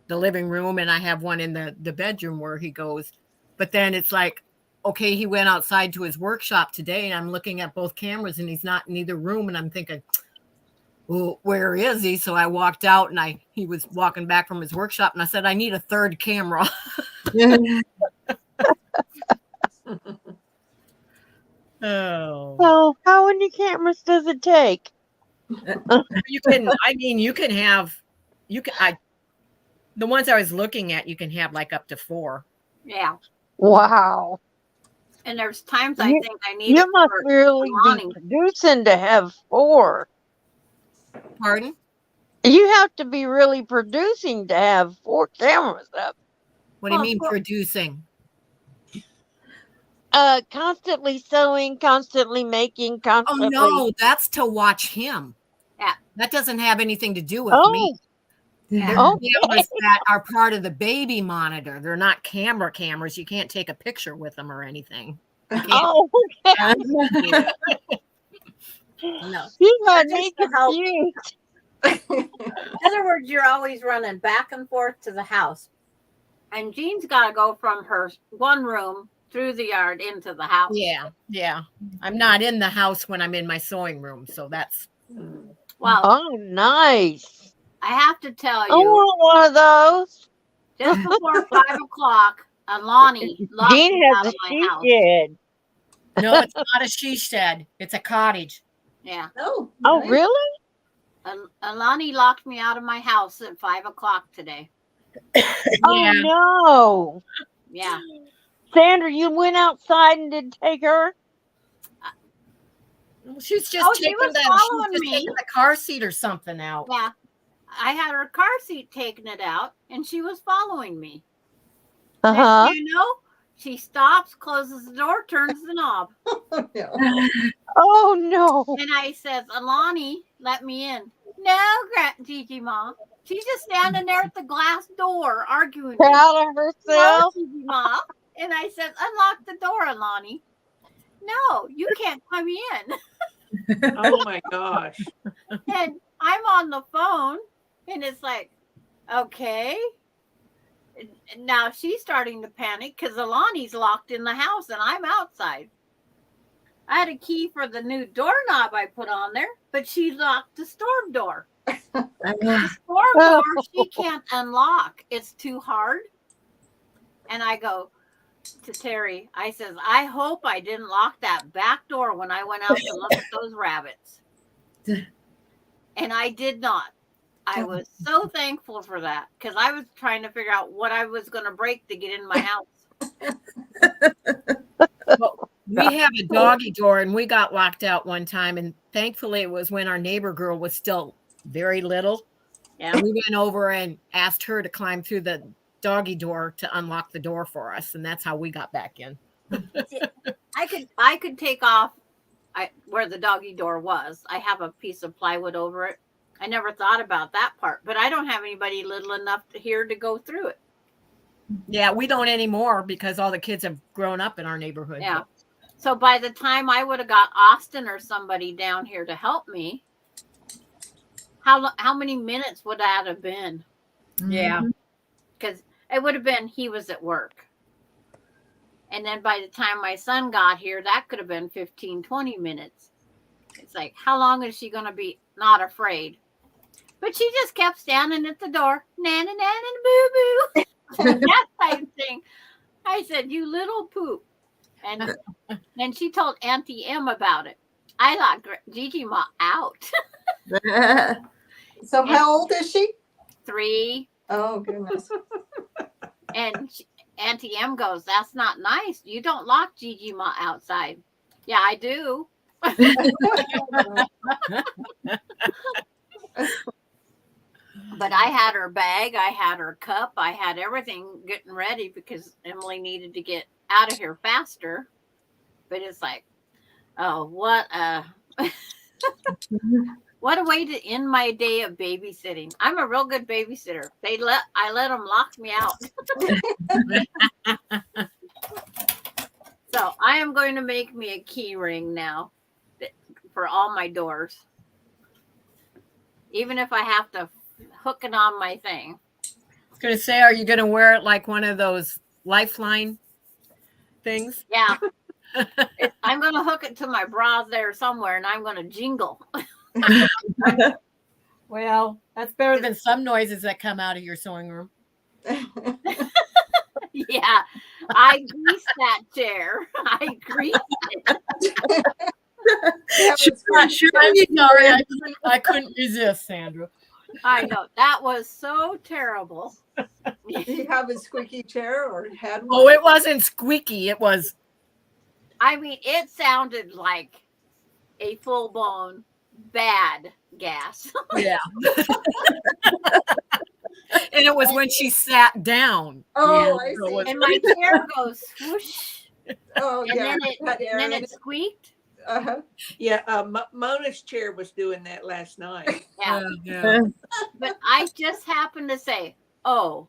living room, and I have one in the bedroom where he goes. But then it's like, okay, he went outside to his workshop today, and I'm looking at both cameras, and he's not in either room, and I'm thinking, well, where is he? So I walked out, and he was walking back from his workshop, and I said, I need a third camera. Oh. So how many cameras does it take? The ones I was looking at, you can have like up to 4. Yeah. Wow. And there's times I think I need You it must for really Alani. be producing to have 4. Pardon? You have to be really producing to have 4 cameras up. What do you mean producing? Constantly sewing, constantly making, constantly. Oh no, that's to watch him. Yeah. That doesn't have anything to do with me. Yeah. They're cameras that are part of the baby monitor. They're not cameras. You can't take a picture with them or anything. Oh, okay. No. You got Just me to help. confused. In other words, you're always running back and forth to the house. And Jean's got to go from her one room through the yard into the house. Yeah. I'm not in the house when I'm in my sewing room, so that's. Wow. Oh, nice. I have to tell I you, want one of those. just before 5 o'clock, Lonnie locked Jean me has out a of my she house. shed. No, it's not a she shed. It's a cottage. Yeah. Oh, Oh, nice. really? Lonnie locked me out of my house at 5 o'clock today. Oh, no. Yeah. Sandra, you went outside and didn't take her? She's just Oh, she was following me. taking the car seat or something out. Yeah. I had her car seat taking it out, and she was following me. Uh-huh. Next you know, she stops, closes the door, turns the knob. Oh, no. And I says, Alani, let me in. No, Gigi Ma. She's just standing there at the glass door arguing. Proud of herself. No, Gigi Ma. And I said, unlock the door, Alani. No, you can't come in. Oh my gosh. And I'm on the phone, and it's like, okay. And now she's starting to panic because Alani's locked in the house and I'm outside. I had a key for the new doorknob I put on there, but she locked the storm door. The storm door she can't unlock. It's too hard. And I go to Terry, I says, I hope I didn't lock that back door when I went out to look at those rabbits. And I did not. I was so thankful for that because I was trying to figure out what I was going to break to get in my house. Well, we have a doggy door, and we got locked out one time, and thankfully it was when our neighbor girl was still very little. Yeah. And we went over and asked her to climb through the doggy door to unlock the door for us, and that's how we got back in. I could take off where the doggy door was. I have a piece of plywood over it. I never thought about that part, but I don't have anybody little enough here to go through it. Yeah, we don't anymore because all the kids have grown up in our neighborhood. Yeah. So by the time I would have got Austin or somebody down here to help me, how many minutes would that have been? Yeah. Because it would have been he was at work. And then by the time my son got here, that could have been 15, 20 minutes. It's like, how long is she going to be not afraid? But she just kept standing at the door, nana, nana, boo, boo. That type thing. I said, you little poop. And then she told Auntie M about it. I locked Gigi Ma out. So how old is she? 3. Oh, goodness. And Auntie M goes, that's not nice. You don't lock Gigi Ma outside. Yeah, I do. But I had her bag, I had her cup, I had everything getting ready because Emily needed to get out of here faster. But it's like, oh, what a what a way to end my day of babysitting. I'm a real good babysitter. I let them lock me out. So I am going to make me a key ring now for all my doors. Even if I have to hook it on my thing. I was going to say, are you going to wear it like one of those lifeline things? Yeah. I'm going to hook it to my bra there somewhere and I'm going to jingle. Well, that's better than some noises that come out of your sewing room. Yeah. I greased that chair. I greased it. I couldn't resist, Sandra. I know. That was so terrible. Did you have a squeaky chair or had one? Oh, it wasn't squeaky. It was. I mean, it sounded like a full-blown bad gas. Yeah. And it was when she sat down. Oh, I see. And my chair goes swoosh. Oh, and yeah. then it squeaked. Uh-huh. Yeah, Mona's chair was doing that last night. Yeah. But I just happened to say, oh,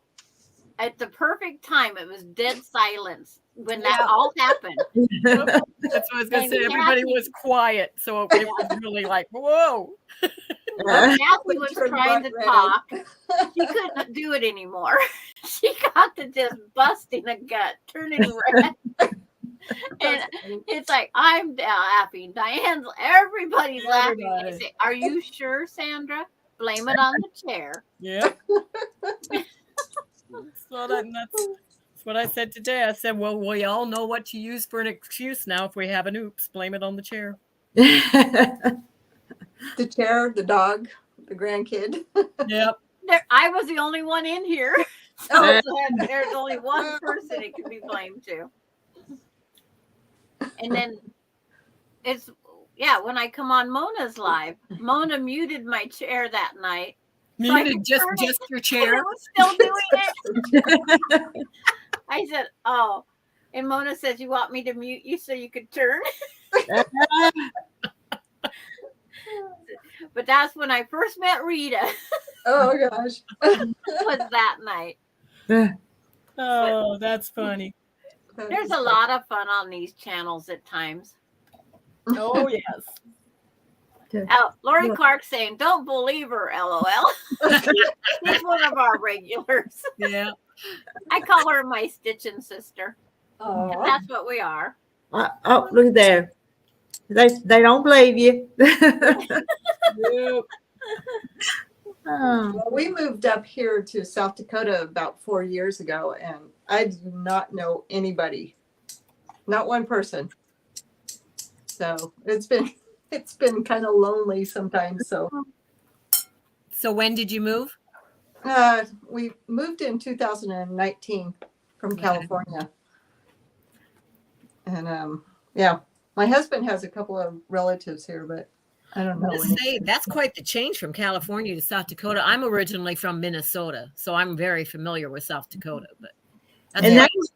at the perfect time, it was dead silence when that all happened. That's what I was going to say. Everybody was quiet. So it was really like, whoa. Kathy was trying to talk. She couldn't do it anymore. She got to just busting a gut, turning red. And it's like, I'm laughing. Diane's, everybody's laughing. I say, are you sure, Sandra? Blame it on the chair. Yeah. So that's what I said today. I said, well, we all know what to use for an excuse now. If we have an oops, blame it on the chair. The chair, the dog, the grandkid. Yep. I was the only one in here. Oh. So there's only one person it can be blamed to. And then when I come on Mona's live, Mona muted my chair that night. Muted just your chair. It was still doing it. I said, oh. And Mona says, you want me to mute you so you could turn? But that's when I first met Rita. Oh gosh. Was that night. Oh, that's funny. There's a lot of fun on these channels at times. Oh, yes. Lori Clark saying, don't believe her, LOL. She's one of our regulars. Yeah. I call her my stitching sister. And that's what we are. Oh, look there. They don't believe you. Well, we moved up here to South Dakota about 4 years ago, and I do not know anybody, not one person. So it's been kind of lonely sometimes. So when did you move? We moved in 2019 from California, and my husband has a couple of relatives here, but I don't know. That's quite the change from California to South Dakota. I'm originally from Minnesota, so I'm very familiar with South Dakota. But that was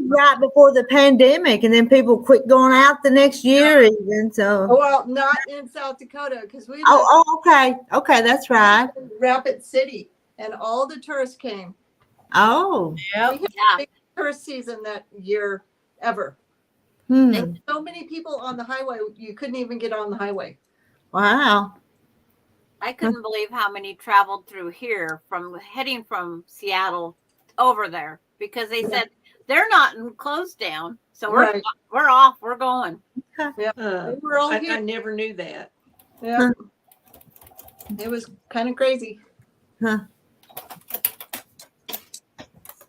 right before the pandemic, and then people quit going out the next year, even so. Well, not in South Dakota because we. Okay, that's right. Rapid City, and all the tourists came. Oh, yeah. We had the biggest tourist season that year ever. And so many people on the highway, you couldn't even get on the highway. Wow. I couldn't believe how many traveled through here heading from Seattle over there because they said they're not closed down. So we're off. We're going. Yeah. We're all here. I never knew that. Yeah. It was kind of crazy. Huh.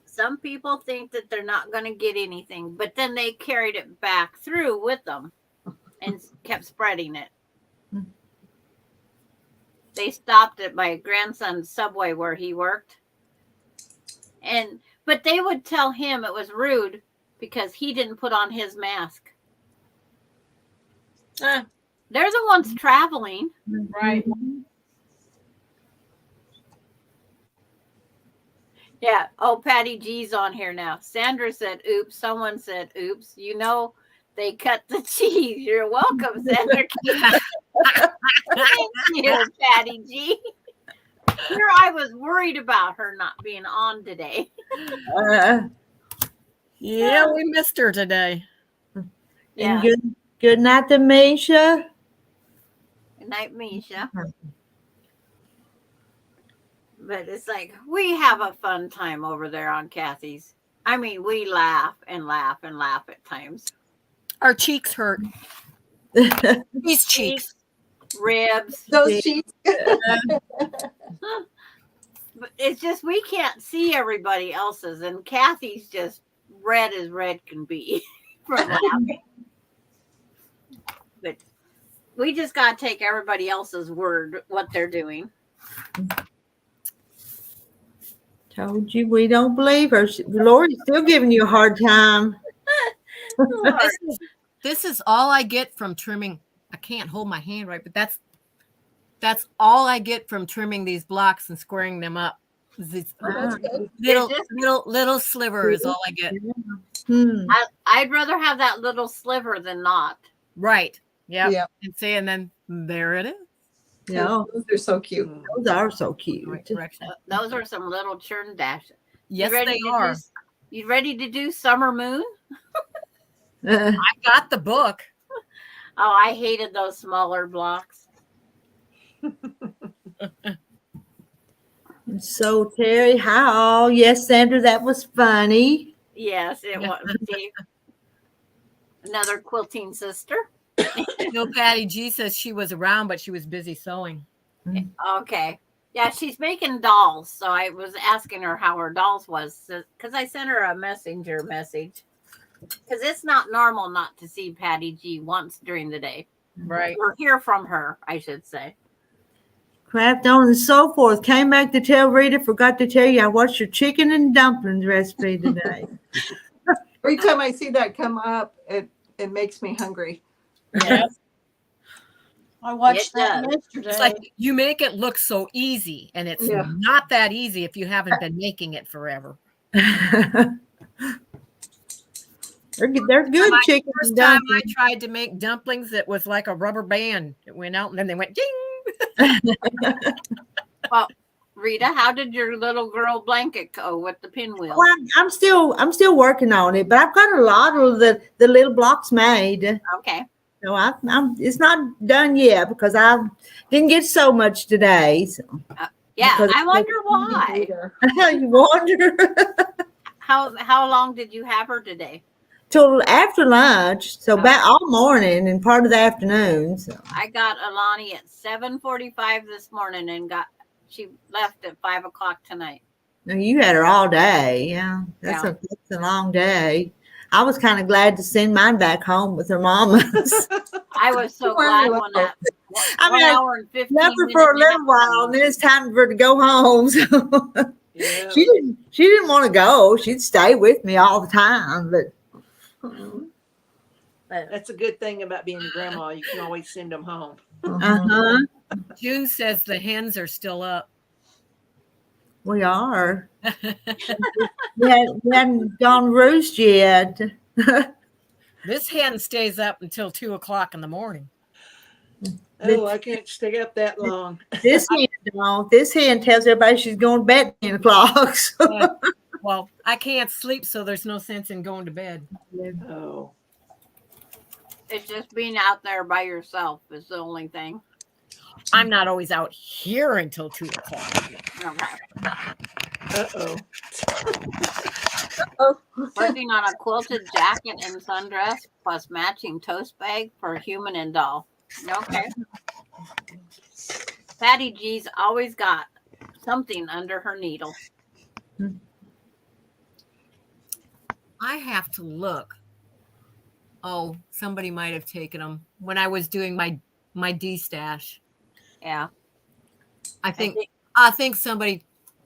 Some people think that they're not going to get anything, but then they carried it back through with them and kept spreading it. They stopped at my grandson's Subway where he worked. But they would tell him it was rude because he didn't put on his mask. They're the ones traveling. Right. Yeah. Oh, Patty G's on here now. Sandra said, oops. Someone said, oops. You know, they cut the cheese. You're welcome, Sandra. Thank you, Patty G. Here I was worried about her not being on today. Yeah, we missed her today. Yeah. And good night to Misha. Good night, Misha. But it's like we have a fun time over there on Kathy's. I mean, we laugh and laugh and laugh at times. Our cheeks hurt. These cheeks. Ribs. Those cheeks. But it's just we can't see everybody else's, and Kathy's just red as red can be from laughing. But we just got to take everybody else's word, what they're doing. Told you we don't believe her. Lori's still giving you a hard time. This is all I get from trimming. I can't hold my hand right, but that's all I get from trimming these blocks and squaring them up. This little sliver is all I get. I'd rather have that little sliver than not. Right. Yeah. And then there it is. Yeah, those are so cute. Those are so cute. Those are some little churn dashes. Yes, they are. You ready to do Summer Moon? I got the book. Oh, I hated those smaller blocks. So Terry, how? Yes, Sandra, that was funny. Yes, it was. Another quilting sister. No, Patty G says she was around, but she was busy sewing. Okay. Yeah, she's making dolls. So I was asking her how her dolls was because I sent her a messenger message. Because it's not normal not to see Patty G once during the day. Right. Or hear from her, I should say. Craft on and so forth. Came back to tell Rita, forgot to tell you I watched your chicken and dumplings recipe today. Every time I see that come up, it makes me hungry. Yeah. I watched that does. yesterday. It's like you make it look so easy, and it's Yeah. not that easy if you haven't been making it forever. They're good chicken First and time I dumplings. tried to make dumplings, it was like a rubber band. It went out, and then they went ding. Well, Rita, how did your little girl blanket go with the pinwheel? Well, I'm still working on it, but I've got a lot of the little blocks made. Okay. So it's not done yet because I didn't get so much today. So. Yeah, Because I wonder why. You wonder. How long did you have her today? Till after lunch, so back all morning and part of the afternoon. So. I got Alani at 7:45 this morning and she left at 5 o'clock tonight. No, you had her all day. Yeah, that's a long day. I was kind of glad to send mine back home with her mama's. I was so glad when that I 1 mean, hour and 15 left her minute for a little nap while, and then it's time for her to go home. So Yeah. she didn't want to go. She'd stay with me all the time, but. That's a good thing about being a grandma. You can always send them home. Uh-huh. June says the hens are still up. We are. we hadn't gone roost yet. This hen stays up until 2 o'clock in the morning. Oh, I can't stay up that long. This hen don't. This hen tells everybody she's going to bed at 10 o'clock. So. Well, I can't sleep, so there's no sense in going to bed. Oh. It's just being out there by yourself is the only thing. I'm not always out here until 2 o'clock. Uh-oh. Working on a quilted jacket and sundress plus matching toast bag for human and doll. Okay. Patty G's always got something under her needle. I have to look. Oh, somebody might have taken them when I was doing my D stash. Yeah. I think somebody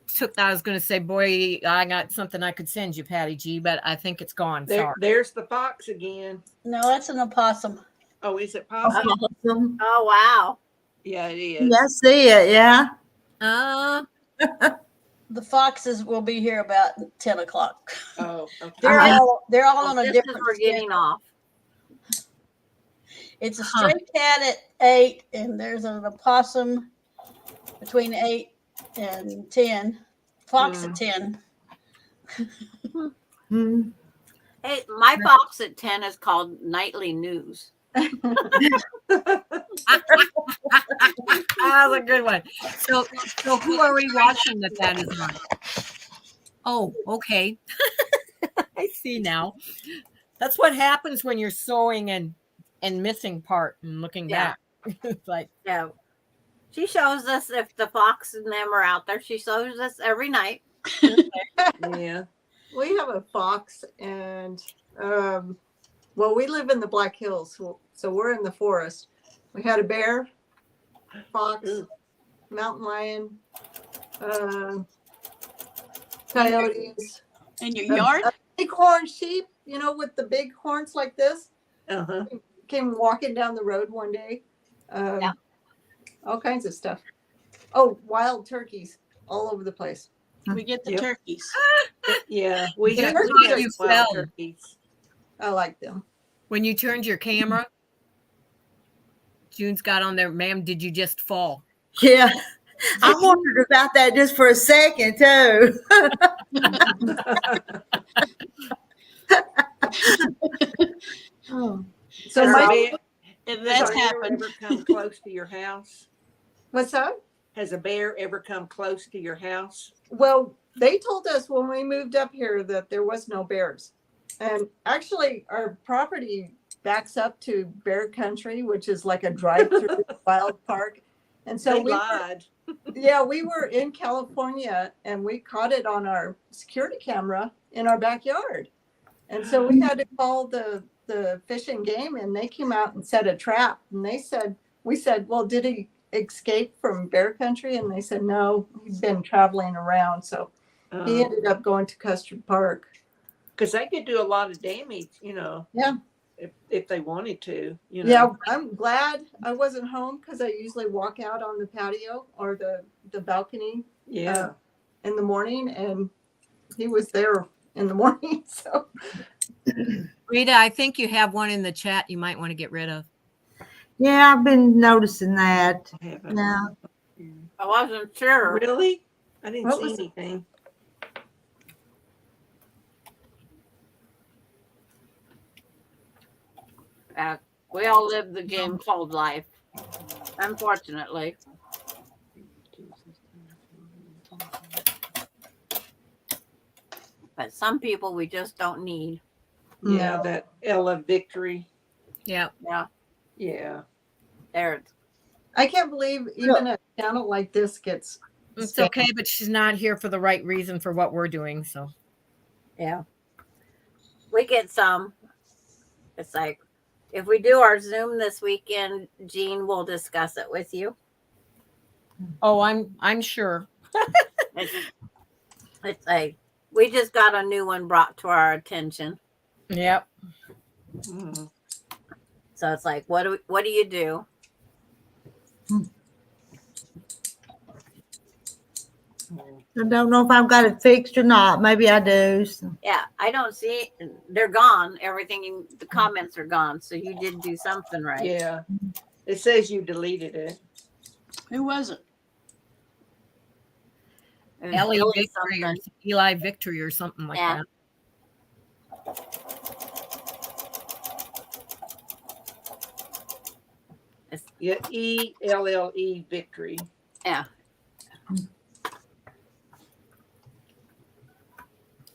took that. I was going to say, boy, I got something I could send you, Patty G, but I think it's gone. Sorry. There's the fox again. No, that's an opossum. Oh, is it possum? Awesome. Oh, wow. Yeah, it is. Yeah, I see it. Yeah. The foxes will be here about 10 o'clock. Oh, okay. They're all on a This different is we're getting off. It's a stray cat at 8, and there's an opossum between 8 and 10. Fox at 10. Hey, my fox at 10 is called Nightly News. That's a good one. So who are we watching that is on? Oh, okay. I see now. That's what happens when you're sewing and missing part and looking back. It's like, yeah. She shows us if the fox and them are out there. She shows us every night. Yeah. We have a fox, and well, we live in the Black Hills, so we're in the forest. We had a bear, fox, mountain lion, coyotes. In your yard? A bighorn sheep, with the big horns like this. Uh-huh. Came walking down the road one day. Yeah. All kinds of stuff. Oh, wild turkeys all over the place. We get the turkeys. Yeah, we Yeah, have turkeys you wild fell. turkeys. I like them. when you turned your camera, June's got on there, ma'am, did you just fall? Yeah. I wondered about that just for a second, too. Oh. So my, that's happened. Ever come close to your house? What's that? Has a bear ever come close to your house? Well, they told us when we moved up here that there was no bears. And actually, our property backs up to bear country, which is like a drive-through wild park. And so They we were, lied. yeah, we were in California and we caught it on our security camera in our backyard. And so we had to call the Fish and Game, and they came out and set a trap. And we said, well, did he escape from bear country? And they said, no, he'd been traveling around. So he ended up going to Custard Park. Because they could do a lot of damage, Yeah. if they wanted to, Yeah, I'm glad I wasn't home because I usually walk out on the patio or the balcony Yeah. in the morning, and he was there in the morning. So Rita, I think you have one in the chat you might want to get rid of. Yeah, I've been noticing that. I haven't. Yeah. I wasn't sure. Really? I didn't What see was- anything. We all live the game called life, unfortunately. But some people we just don't need. Yeah, No. that Ella Victory. Yeah. Yeah, Yeah. there. I can't believe even a channel like this gets. It's scammed. okay, but she's not here for the right reason for what we're doing. So Yeah. We get some. It's like if we do our Zoom this weekend, Jean will discuss it with you. oh, I'm sure. It's like we just got a new one brought to our attention. Yep. Mm. So it's like, what do you do? I don't know if I've got it fixed or not. Maybe I do. So. Yeah, I don't see it. They're gone. Everything, the comments are gone. So you did do something right. Yeah. It says you deleted it. Who was it? It was Ellie Ellie Victory or something. Eli Victory or something like Yeah. that. Yeah, ELLE Victory. Yeah.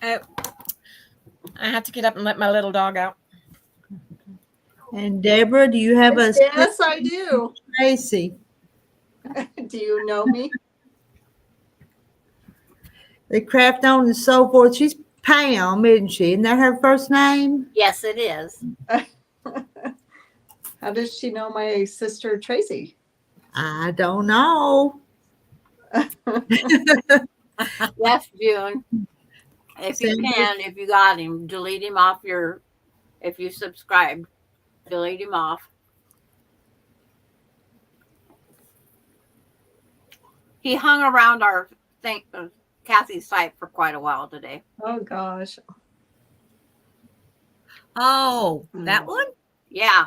I have to get up and let my little dog out. And Deborah, do you have a Yes, I do. Tracy? Do you know me? The craft on and so forth. She's Pam, isn't she? Isn't that her first name? Yes, it is. How does she know my sister Tracy? I don't know. Yes, June. If you can, if you got him, delete him off your. If you subscribed, delete him off. He hung around our thing, Kathy's site for quite a while today. Oh gosh. Oh, that one? Yeah.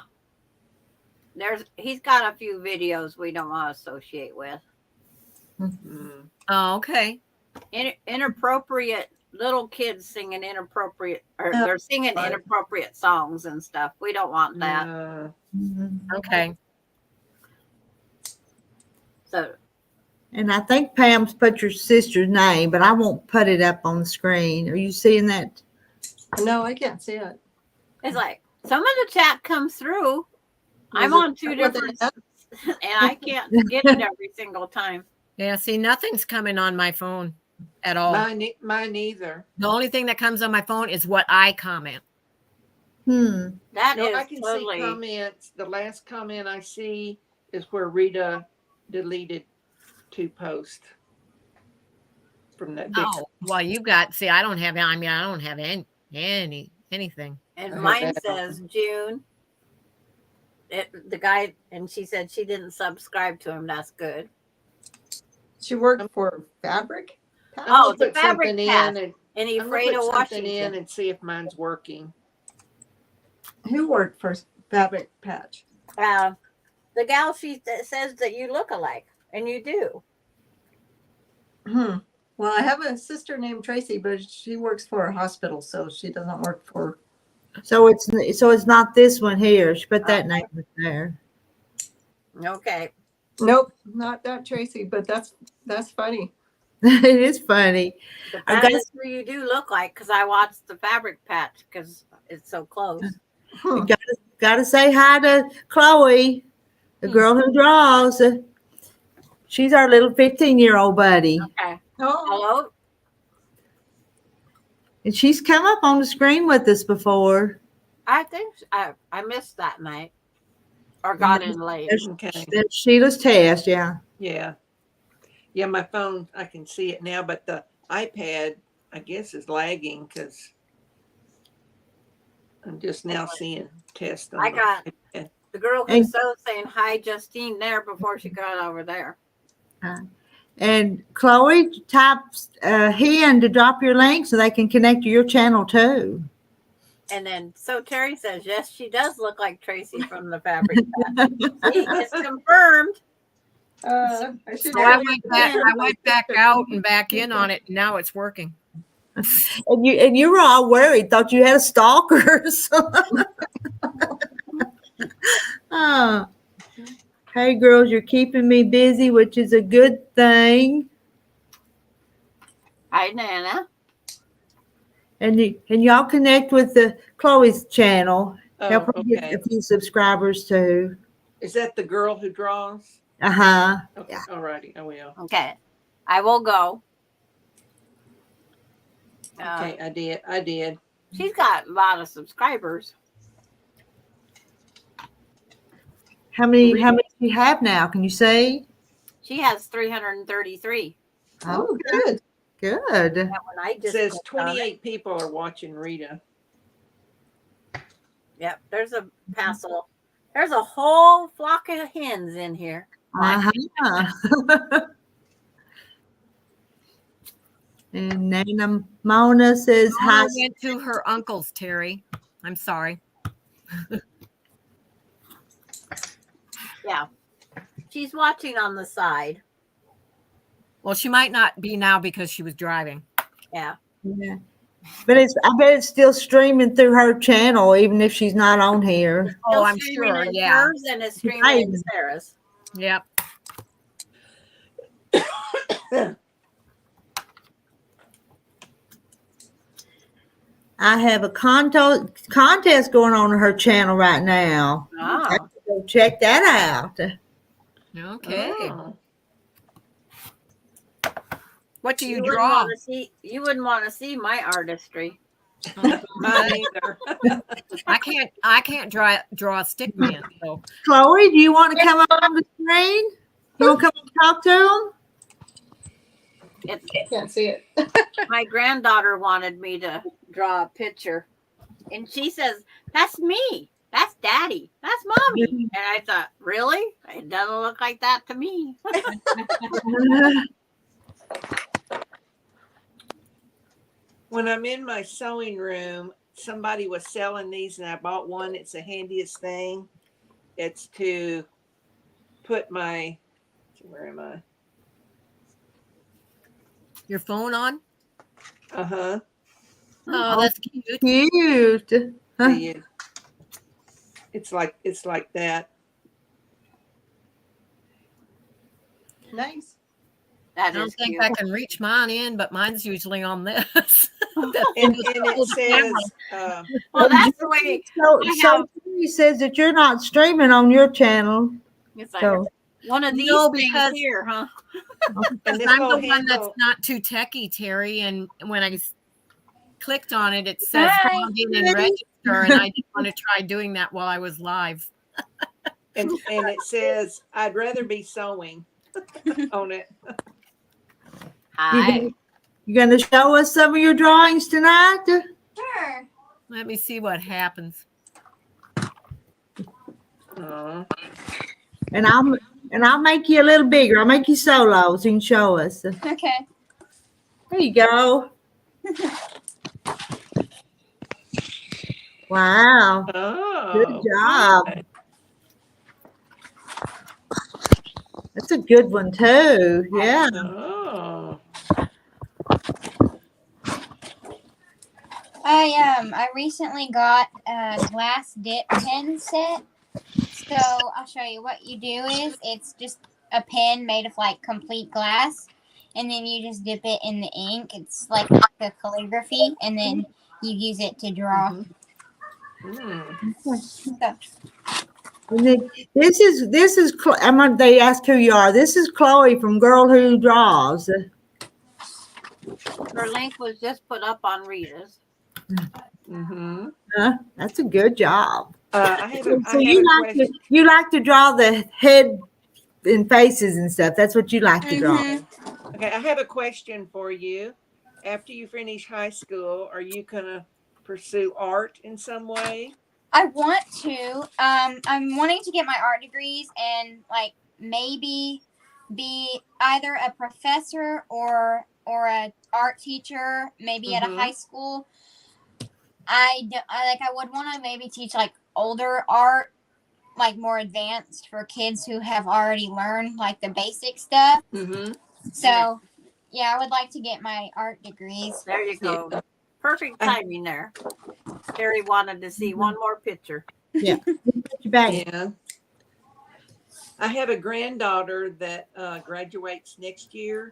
He's got a few videos we don't want to associate with. Mm. Oh, okay. Inappropriate little kids singing inappropriate, or Oh, they're singing right. inappropriate songs and stuff. We don't want that. Okay. So And I think Pam's put your sister's name, but I won't put it up on the screen. Are you seeing that? No, I can't see it. it's like some of the chat comes through. I'm it on two with an different, F? and I can't get it every single time. Yeah, see, nothing's coming on my phone at all. Mine either. The only thing that comes on my phone is what I comment. That No, is I can totally. see comments. The last comment I see is where Rita deleted 2 posts from that. Oh, well, you got, see, I don't have anything. And I heard mine that. says June. The guy, and she said she didn't subscribe to him. That's good. She worked for Fabric. I'm Oh, gonna the put fabric something patch. in And I'm gonna Fredo, put something in Washington. and see if mine's working. Who worked for Fabric Patch? The gal that says that you look alike, and you do. Well, I have a sister named Tracy, but she works for a hospital, so she doesn't work for. So it's not this one here. She put that name up there. Okay. Nope, not that Tracy, but that's funny. It is funny. But I that got is who you do look like, because I watched the fabric patch because it's so close. gotta say hi to Chloe, the girl who draws. She's our little 15-year-old buddy. Okay. Oh, Hello. And she's come up on the screen with us before. I think I missed that night or got in late. Okay. There's Sheila's test, yeah. Yeah. Yeah, my phone, I can see it now, but the iPad, I guess, is lagging because I'm just now seeing test on I the got iPad. the girl who And- sews saying hi, Justine, there before she got over there. And Chloe types Hen to drop your link so they can connect to your channel too. And then so Terry says, yes, she does look like Tracy from the Fabric Patch. See, it's confirmed. I should So I went back out and back in on it, and now it's working. And you were all worried, thought you had a stalker. Oh. Hey girls, you're keeping me busy, which is a good thing. Hi, Nana. And y'all connect with the Chloe's channel. Help Oh, her get okay. a few subscribers too. Is that the girl who draws? Uh-huh. Okay. All righty. I will. Okay. I will go. Okay, I did. She's got a lot of subscribers. How many do you have now? Can you see? She has 333. Oh, good. Good. That one I It just says clicked on it. 28 people are watching Rita. Yep, there's a passel. There's a whole flock of hens in here. Uh-huh. And Nana Mona says hi. I went to her uncle's, Terry. I'm sorry. Yeah. She's watching on the side. Well, she might not be now because she was driving. Yeah. Yeah. But I bet it's still streaming through her channel, even if she's not on here. Oh, Still I'm streaming sure. in Yeah. hers and it's streaming in Sarah's. Yep. I have a contest going on her channel right now. Oh. I have to go check that out. Okay. Oh. What do you wouldn't draw? wanna see- you wouldn't want to see my artistry. Mine either. I can't draw a stick man. So Chloe, do you want to come on the screen? You want to come and talk to them? It's, Can't see it. my granddaughter wanted me to draw a picture. And she says, that's me. That's daddy. That's mommy. And I thought, really? It doesn't look like that to me. When I'm in my sewing room, somebody was selling these and I bought one. It's the handiest thing. It's to put my, where am I? your phone on? Uh-huh. Oh, that's cute. Cute. Huh? It's like that. Nice. I That don't is think cute. I can reach mine in, but mine's usually on this. And it says, Well, that's the way So I have. he says that you're not streaming on your channel. It's like So one of these No, things because- here, huh? and this I'm little the one that's handle, not too techie, Terry. And when I clicked on it, it says Hi. log in and register. And I didn't want to try doing that while I was live. and it says, I'd rather be sewing on it. Hi. you gonna show us some of your drawings tonight? Sure. Let me see what happens. And I'll make you a little bigger. I'll make you solo so you can show us. Okay. There you go. Wow. Oh, Good job. That's a good one too. Yeah. Oh. I recently got a glass dip pen set. So I'll show you what you do is it's just a pen made of like complete glass, and then you just dip it in the ink. It's like a calligraphy, and then you use it to draw. Mm. So, And then this is they ask who you are. This is Chloe from Girl Who Draws. Her link was just put up on Rita's. Mm-hmm. That's a good job. I have So a question. you like to draw the head and faces and stuff. That's what you like to draw. Okay, I have a question for you. After you finish high school, are you gonna pursue art in some way? I want to. I'm wanting to get my art degrees and like maybe be either a professor or a art teacher, maybe at a high school. I would want to maybe teach like older art, like more advanced for kids who have already learned like the basic stuff. So yeah, I would like to get my art degrees. There you go. Perfect timing there. Terry wanted to see one more picture. Yeah. Yeah. I have a granddaughter that graduates next year,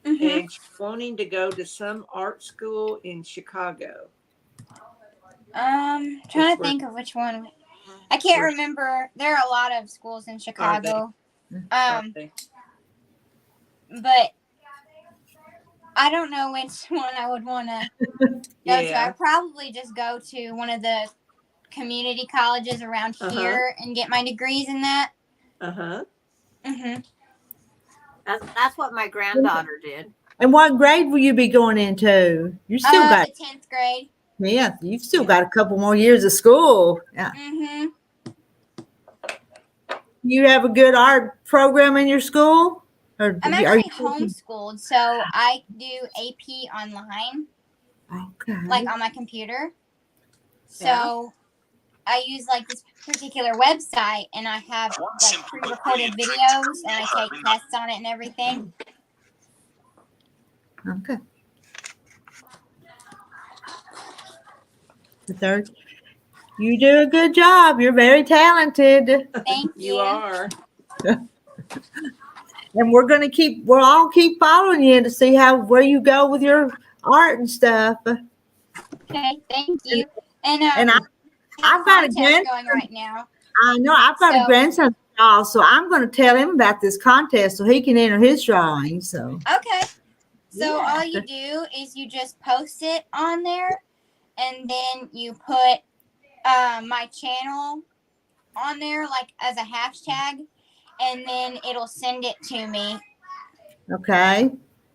and she's wanting to go to some art school in Chicago. Trying to think of which one. I can't remember. There are a lot of schools in Chicago. But I don't know which one I would want to go to. I'd probably just go to one of the community colleges around here and get my degrees in that. That's what my granddaughter did. And what grade will you be going into? You still got the 10th grade. Yeah, you've still got a couple more years of school. Yeah. You have a good art program in your school? Or I'm actually homeschooled, so I do AP online. Okay. Like on my computer. So I use like this particular website and I have like pre-recorded videos and I take tests on it and everything. Okay. The third. You do a good job. You're very talented. Thank you. You are. And we'll all keep following you to see where you go with your art and stuff. Okay, thank you. And I've got a grandson going right now. I know I've got a grandson to draw, so I'm going to tell him about this contest so he can enter his drawing. So okay. So all you do is you just post it on there, and then you put my channel on there like as a hashtag, and then it'll send it to me. Okay.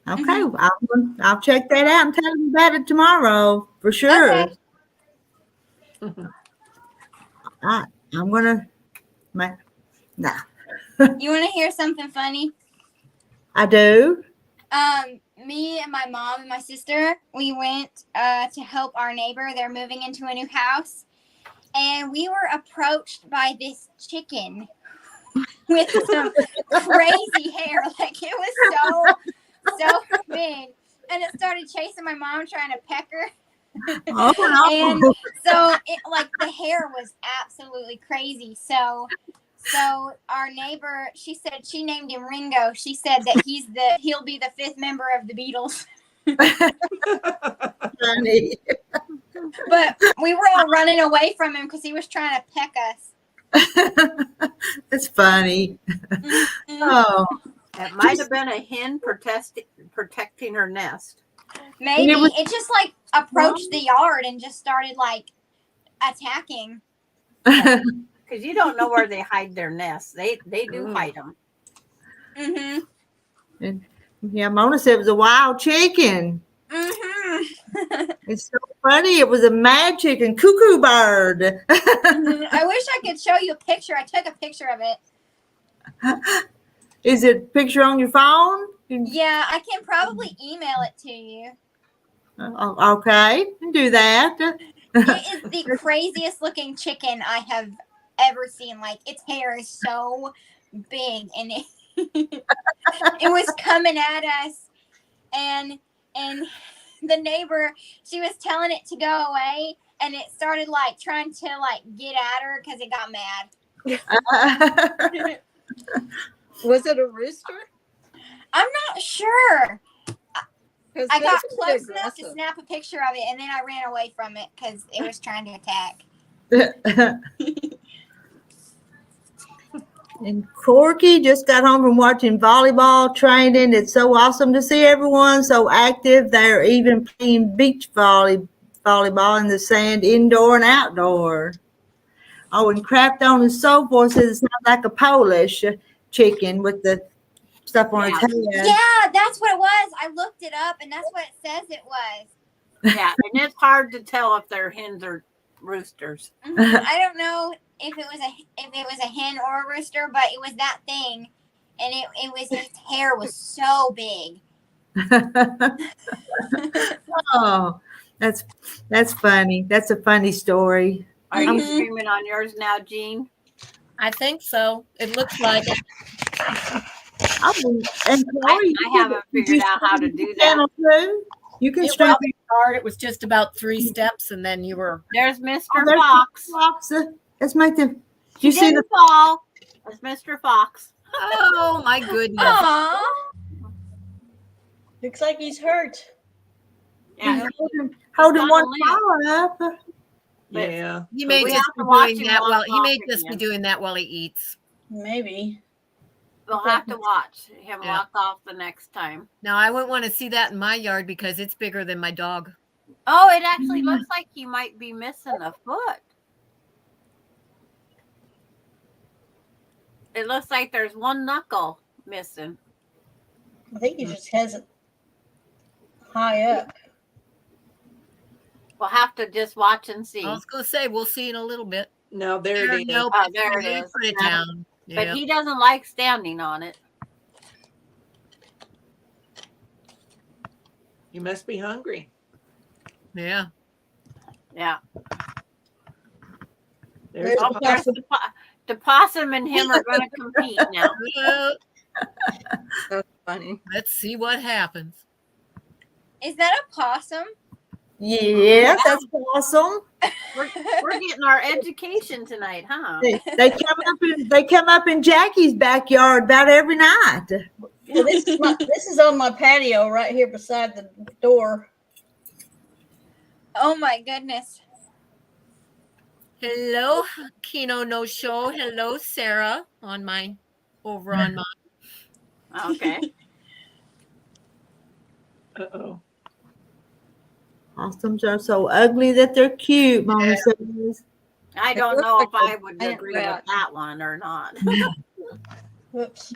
I'll check that out and tell him about it tomorrow for sure. Okay. I'm gonna. Nah. You want to hear something funny? I do. Me and my mom and my sister, we went to help our neighbor. They're moving into a new house, and we were approached by this chicken with some crazy hair. Like it was so big, and it started chasing my mom, trying to peck her. Oh, no. And so it like the hair was absolutely crazy. So our neighbor, she said she named him Ringo. She said that he'll be the 5th member of the Beatles. Funny. But we were all running away from him because he was trying to peck us. That's funny. Oh, It might have been a hen protecting her nest. Maybe it just like approached the yard and just started like attacking. Because you don't know where they hide their nests. They do hide them. And yeah, Mona said it was a wild chicken. It's so funny. It was a mad chicken, cuckoo bird. I wish I could show you a picture. I took a picture of it. Is it a picture on your phone? Yeah, I can probably email it to you. Okay, do that. It is the craziest looking chicken I have ever seen. Like its hair is so big, and it was coming at us, and the neighbor, she was telling it to go away, and it started like trying to like get at her because it got mad. Was it a rooster? I'm not sure. I got pretty close enough aggressive. to snap a picture of it, and then I ran away from it because it was trying to attack. And Corky just got home from watching volleyball training. It's so awesome to see everyone so active. They're even playing beach volleyball in the sand, indoor and outdoor. Oh, and Craft On and So Forth says it sounds like a Polish chicken with the stuff on its head. Yeah, that's what it was. I looked it up, and that's what it says it was. Yeah, and it's hard to tell if they're hens or roosters. I don't know if it was a hen or a rooster, but it was that thing, and it was his hair was so big. Oh, that's funny. That's a funny story. Are you streaming on yours now, Jean? I think so. It looks like it. I haven't figured out how to do that. You can It stream wasn't hard. It was just about 3 steps, and then you were. There's Mr. there's Fox. Fox. Let's make them. Do She you see didn't fall. That's Mr. Fox. Oh my goodness! Aww. Looks like he's hurt. Yeah, holding one limp. paw up? Yeah. He may we just have be to watch doing him that walk while he may off just be again. doing that while he eats. Maybe. We'll have to watch him Yeah. walk off the next time. Now I wouldn't want to see that in my yard because it's bigger than my dog. Oh, it actually looks like he might be missing a foot. It looks like there's one knuckle missing. I think he just has it high up. We'll have to just watch and see. I was going to say we'll see in a little bit. No, there it is. Nope, Oh, there it you is. Put it down. But Yeah. he doesn't like standing on it. You must be hungry. Yeah. Yeah. There's Oh, there's the possum and him are going to compete now. That's funny. Let's see what happens. Is that a possum? Yeah, that's awesome. We're getting our education tonight, huh? They come up in Jackie's backyard about every night. Yeah, this is on my patio right here beside the door. Oh my goodness. Hello, Kino No Show. Hello, Sarah, over on mine. Okay. Uh-oh. Possums are so ugly that they're cute, Mama says. I don't know if I would agree with that one or not. Whoops.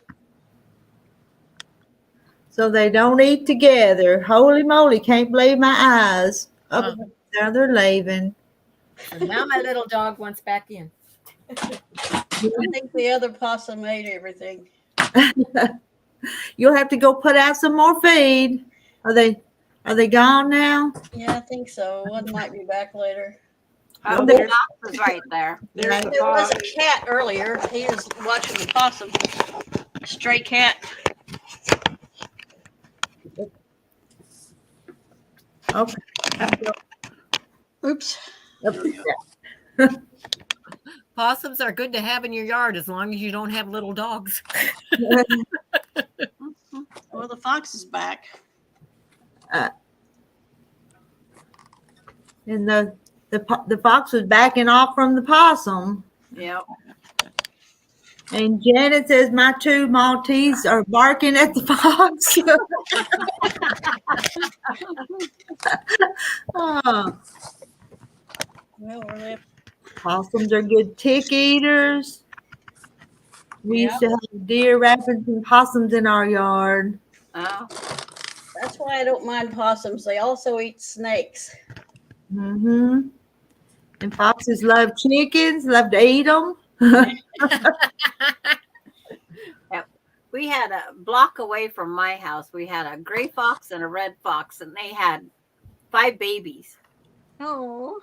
So they don't eat together. Holy moly, can't believe my eyes. Up there they're leaving. So now my little dog wants back in. I think the other possum ate everything. You'll have to go put out some more feed. Are they gone now? Yeah, I think so. One might be back later. Oh, there's fox is right there. There's the There was fox. a cat earlier. He was watching the possum. Stray cat. Okay. Oops. Possums are good to have in your yard as long as you don't have little dogs. Well, the fox is back. And the fox was backing off from the possum. Yep. And Janet says my 2 Maltese are barking at the fox. Oh, Well, we're possums are good tick eaters. We used to have deer, rabbits, and possums in our yard. Oh. That's why I don't mind possums. They also eat snakes. Mm-hmm. And foxes love chickens, love to eat them. Yep. We had a block away from my house. We had a gray fox and a red fox, and they had 5 babies. Oh.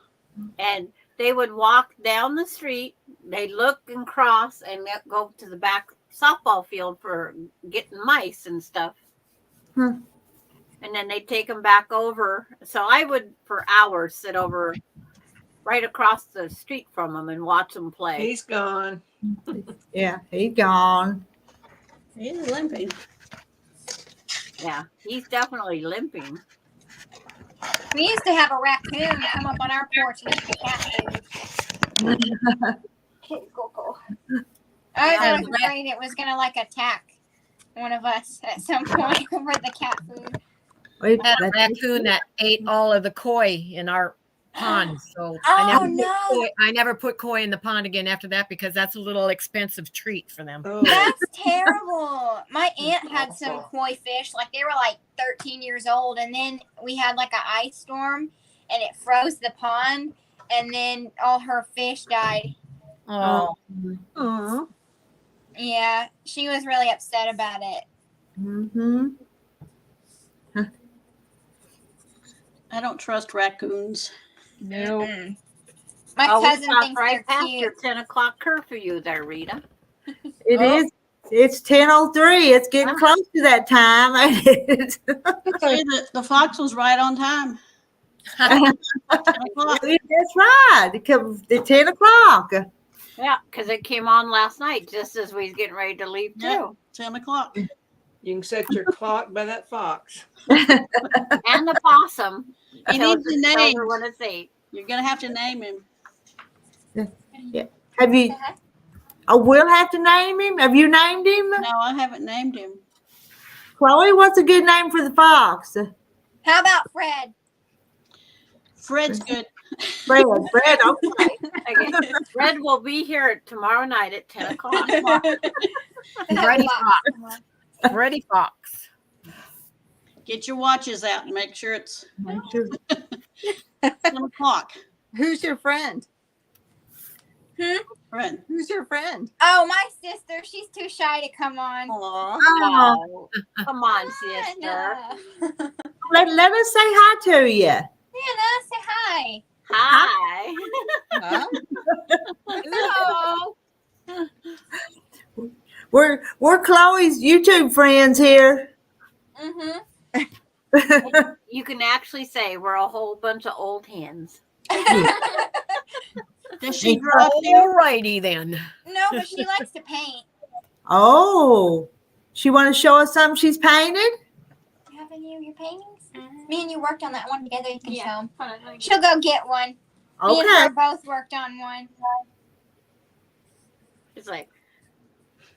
And they would walk down the street. They'd look and cross and go to the back softball field for getting mice and stuff. Huh. And then they'd take them back over. So I would, for hours, sit over right across the street from them and watch them play. He's gone. Yeah, he's gone. He's limping. Yeah, he's definitely limping. We used to have a raccoon come up on our porch and eat the cat food. Okay, go. I Yeah. was afraid it was gonna like attack one of us at some point over the cat food. We had a raccoon that ate all of the koi in our pond. So I never put koi in the pond again after that because that's a little expensive treat for them. Oh, That's terrible. My aunt had some koi fish, like they were like 13 years old, and then we had like an ice storm and it froze the pond, and then all her fish died. Oh. Aw. Yeah, she was really upset about it. Mm-hmm. I don't trust raccoons. No. Mm-mm. My Oh, we cousin stopped thinks right they're past cute. your 10 o'clock curfew there, Rita. It is. It's 10:03. It's getting close to that time. Say the fox was right on time. 10 o'clock. That's right. It comes at 10 o'clock. Yeah, because it came on last night just as we was getting ready to leave too. Yeah, 10 o'clock. you can set your clock by that fox. And the possum. He tells needs a her name. when it's 8. You're gonna have to name him. Have you? I will have to name him. Have you named him? No, I haven't named him. Chloe, what's a good name for the fox? How about Fred? Fred's good. Fred, okay. Okay. Red will be here tomorrow night at 10 o'clock. Freddy Fox. Freddy Fox. Get your watches out and make sure it's Make sure. 10 o'clock. Who's your friend? Friend. Who's your friend? Oh, my sister. She's too shy to come on. Aw. Oh, come on, sister. Let us say hi to you. Hannah, say hi. Hi. Huh? Hello. We're Chloe's YouTube friends here. Mm-hmm. You can actually say we're a whole bunch of old hens. Does she draw too? All righty then. No, but she likes to paint. Oh, she want to show us something she's painted? Haven't you your paintings? Me and you worked on that one together. You can show 'em. She'll go get one. Me and Okay. her both worked on one. It's like,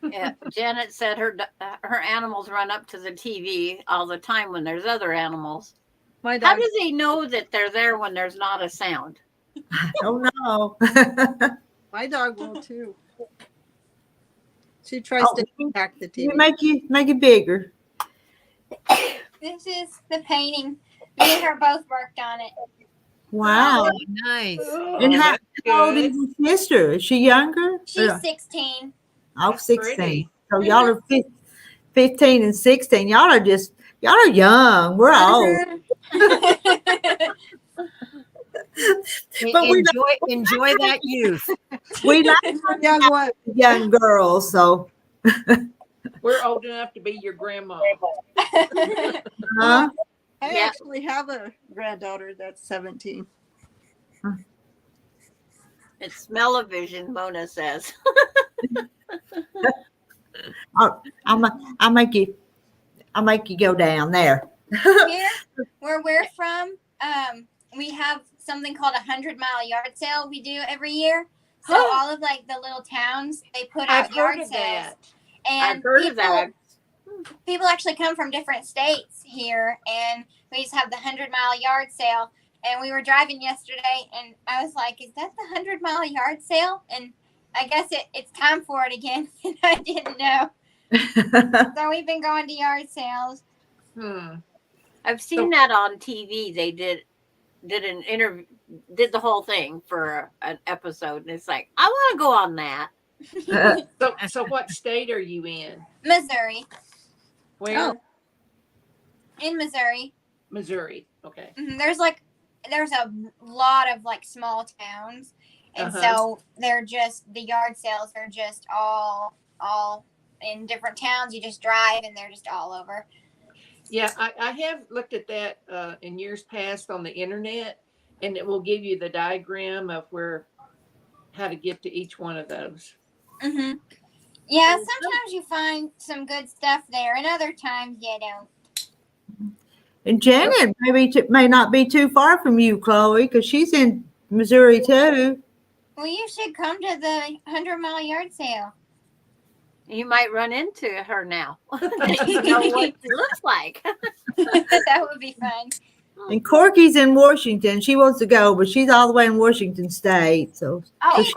yeah, Janet said her animals run up to the TV all the time when there's other animals. My How dog. does he know that they're there when there's not a sound? I don't know. My dog will too. She tries to hack the TV. Make it bigger. This is the painting. Me and her both worked on it. Wow. Oh, nice. And how old is your sister? Is she younger? She's 16. Oh, That's 16. pretty. So y'all are 15 and 16. Y'all are young. We're old. But we enjoy that youth. We like Young one. young girls, so We're old enough to be your grandma. huh? I Yeah. actually have a granddaughter that's 17. It's smell-o-vision, Mona says. I'll make you go down there. Here, where we're from, we have something called 100-mile yard sale we do every year. So all of like the little towns, they put out I've yard heard of sales. that. And I've heard of that. people actually come from different states here, and we just have the 100-mile yard sale. And we were driving yesterday, and I was like, "Is that the 100-mile yard sale?" And I guess it's time for it again. And I didn't know. So we've been going to yard sales. I've seen that on TV. They did an interview, did the whole thing for an episode, and it's like, I want to go on that. So what state are you in? Missouri. Where? Oh. In Missouri. Missouri. Okay. There's a lot of like small towns, and so they're just the yard sales are just all in different towns. You just drive, and they're just all over. Yeah, I have looked at that in years past on the internet, and it will give you the diagram of how to get to each one of those. Mm-hmm. Yeah, sometimes you find some good stuff there, and other times you don't. And Janet may not be too far from you, Chloe, because she's in Missouri too. Well, you should come to the 100-mile yard sale. You might run into her now. You know what she looks like. That would be fun. And Corky's in Washington. She wants to go, but she's all the way in Washington State. So Oh, Hey,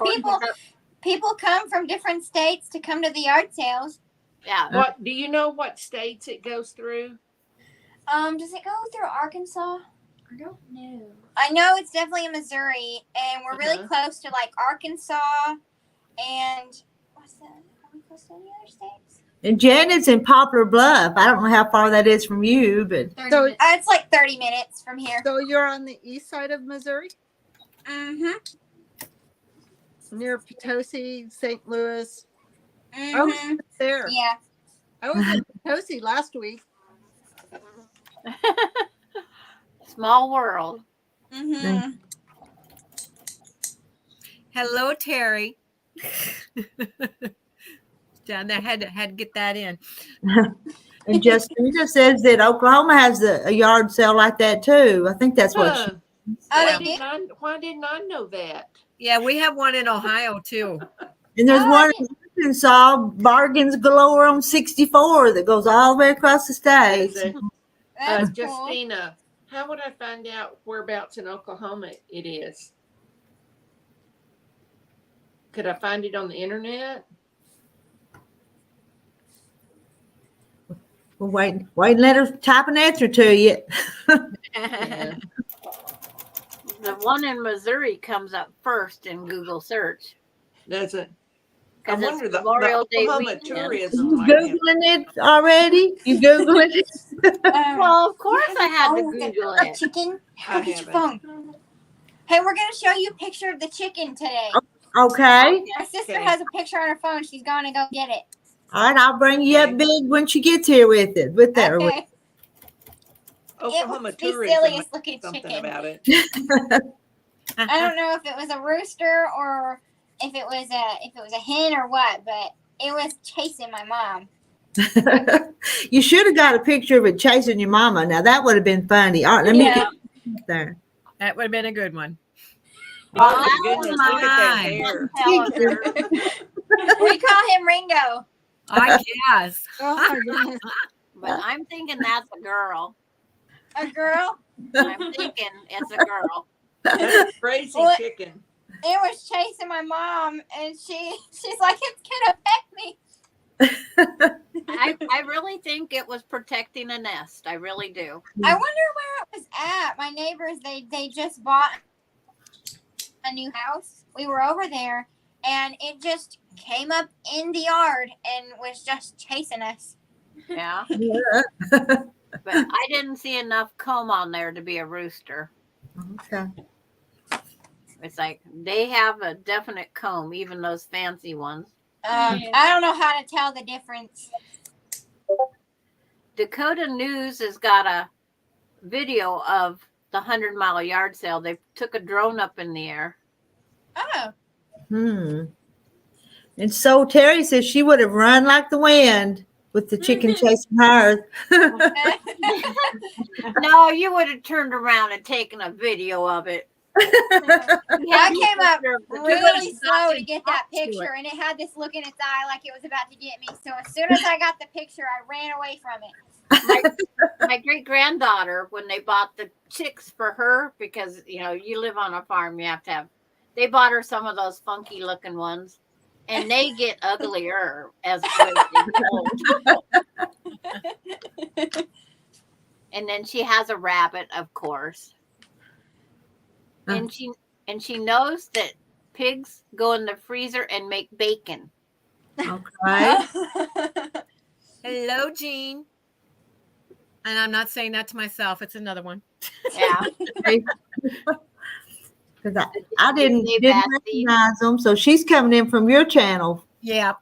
people come from different states to come to the yard sales. Yeah. What do you know? What states it goes through? Does it go through Arkansas? I don't know. I know it's definitely in Missouri, and we're really close to like Arkansas, and what's that? Are we close to any other states? and Janet's in Poplar Bluff. I don't know how far that is from you, but So, It's like 30 minutes from here. so you're on the east side of Missouri, Mm-hmm. near Potosi, St. Louis. I was Mm-hmm. there. Yeah. I was in Potosi last week. Small world. Mm-hmm. Hello, Terry. Down there, had to get that in. and Justina says that Oklahoma has a yard sale like that too. I think that's what. Huh. Why didn't I know that? Yeah, we have one in Ohio too. And there's one in Arkansas, bargains galore on 64 that goes all the way across the state. That's cool. Justina, how would I find out whereabouts in Oklahoma it is? Could I find it on the internet? Well, wait and let her type an answer to you. Yeah. The one in Missouri comes up first in Google search. Does it? I 'Cause it's wonder the Memorial Day Oklahoma weekend. tourism. You might have- Googling it already? You Googling it? Well, of course I had to Oh, Google the it. chicken. I Go get your haven't. phone. Hey, we're gonna show you a picture of the chicken today. Okay. My sister Okay. has a picture on her phone. She's going to go get it. All right, I'll bring you up big when she gets here with it. With that. Okay. Oklahoma It was the tourism. silliest looking Something chicken. about it. I don't know if it was a rooster or if it was a hen or what, but it was chasing my mom. You should have got a picture of it chasing your mama. Now that would have been funny. All right, let me Yeah. get there. That would have been a good one. Oh my goodness! Look at that my. hair. We call him Ringo. I guess. Oh my goodness. But I'm thinking that's a girl. A girl. I'm thinking it's a girl. That's a crazy Well, chicken. It was chasing my mom, and she's like, it's gonna peck me. I really think it was protecting a nest. I really do. I wonder where it was at. My neighbors, they just bought a new house. We were over there, and it just came up in the yard and was just chasing us. Yeah. Yeah. But I didn't see enough comb on there to be a rooster. Okay. It's like they have a definite comb, even those fancy ones. I don't know how to tell the difference. Dakota News has got a video of the 100-mile yard sale. They took a drone up in the air. Oh. And so Terry says she would have run like the wind with the chicken chasing her. No, you would have turned around and taken a video of it. I came up really Dakota slow to get that picture, and it had this look in its eye like it was about to get me. So as soon as I got the picture, I ran away from it. My great granddaughter, when they bought the chicks for her, because you live on a farm, you have to have. They bought her some of those funky looking ones, and they get uglier as they go. And then she has a rabbit, of course, and she knows that pigs go in the freezer and make bacon. Okay. Hello, Jean. And I'm not saying that to myself. It's another one. Yeah. Because I didn't recognize them. So she's coming in from your channel. Yeah.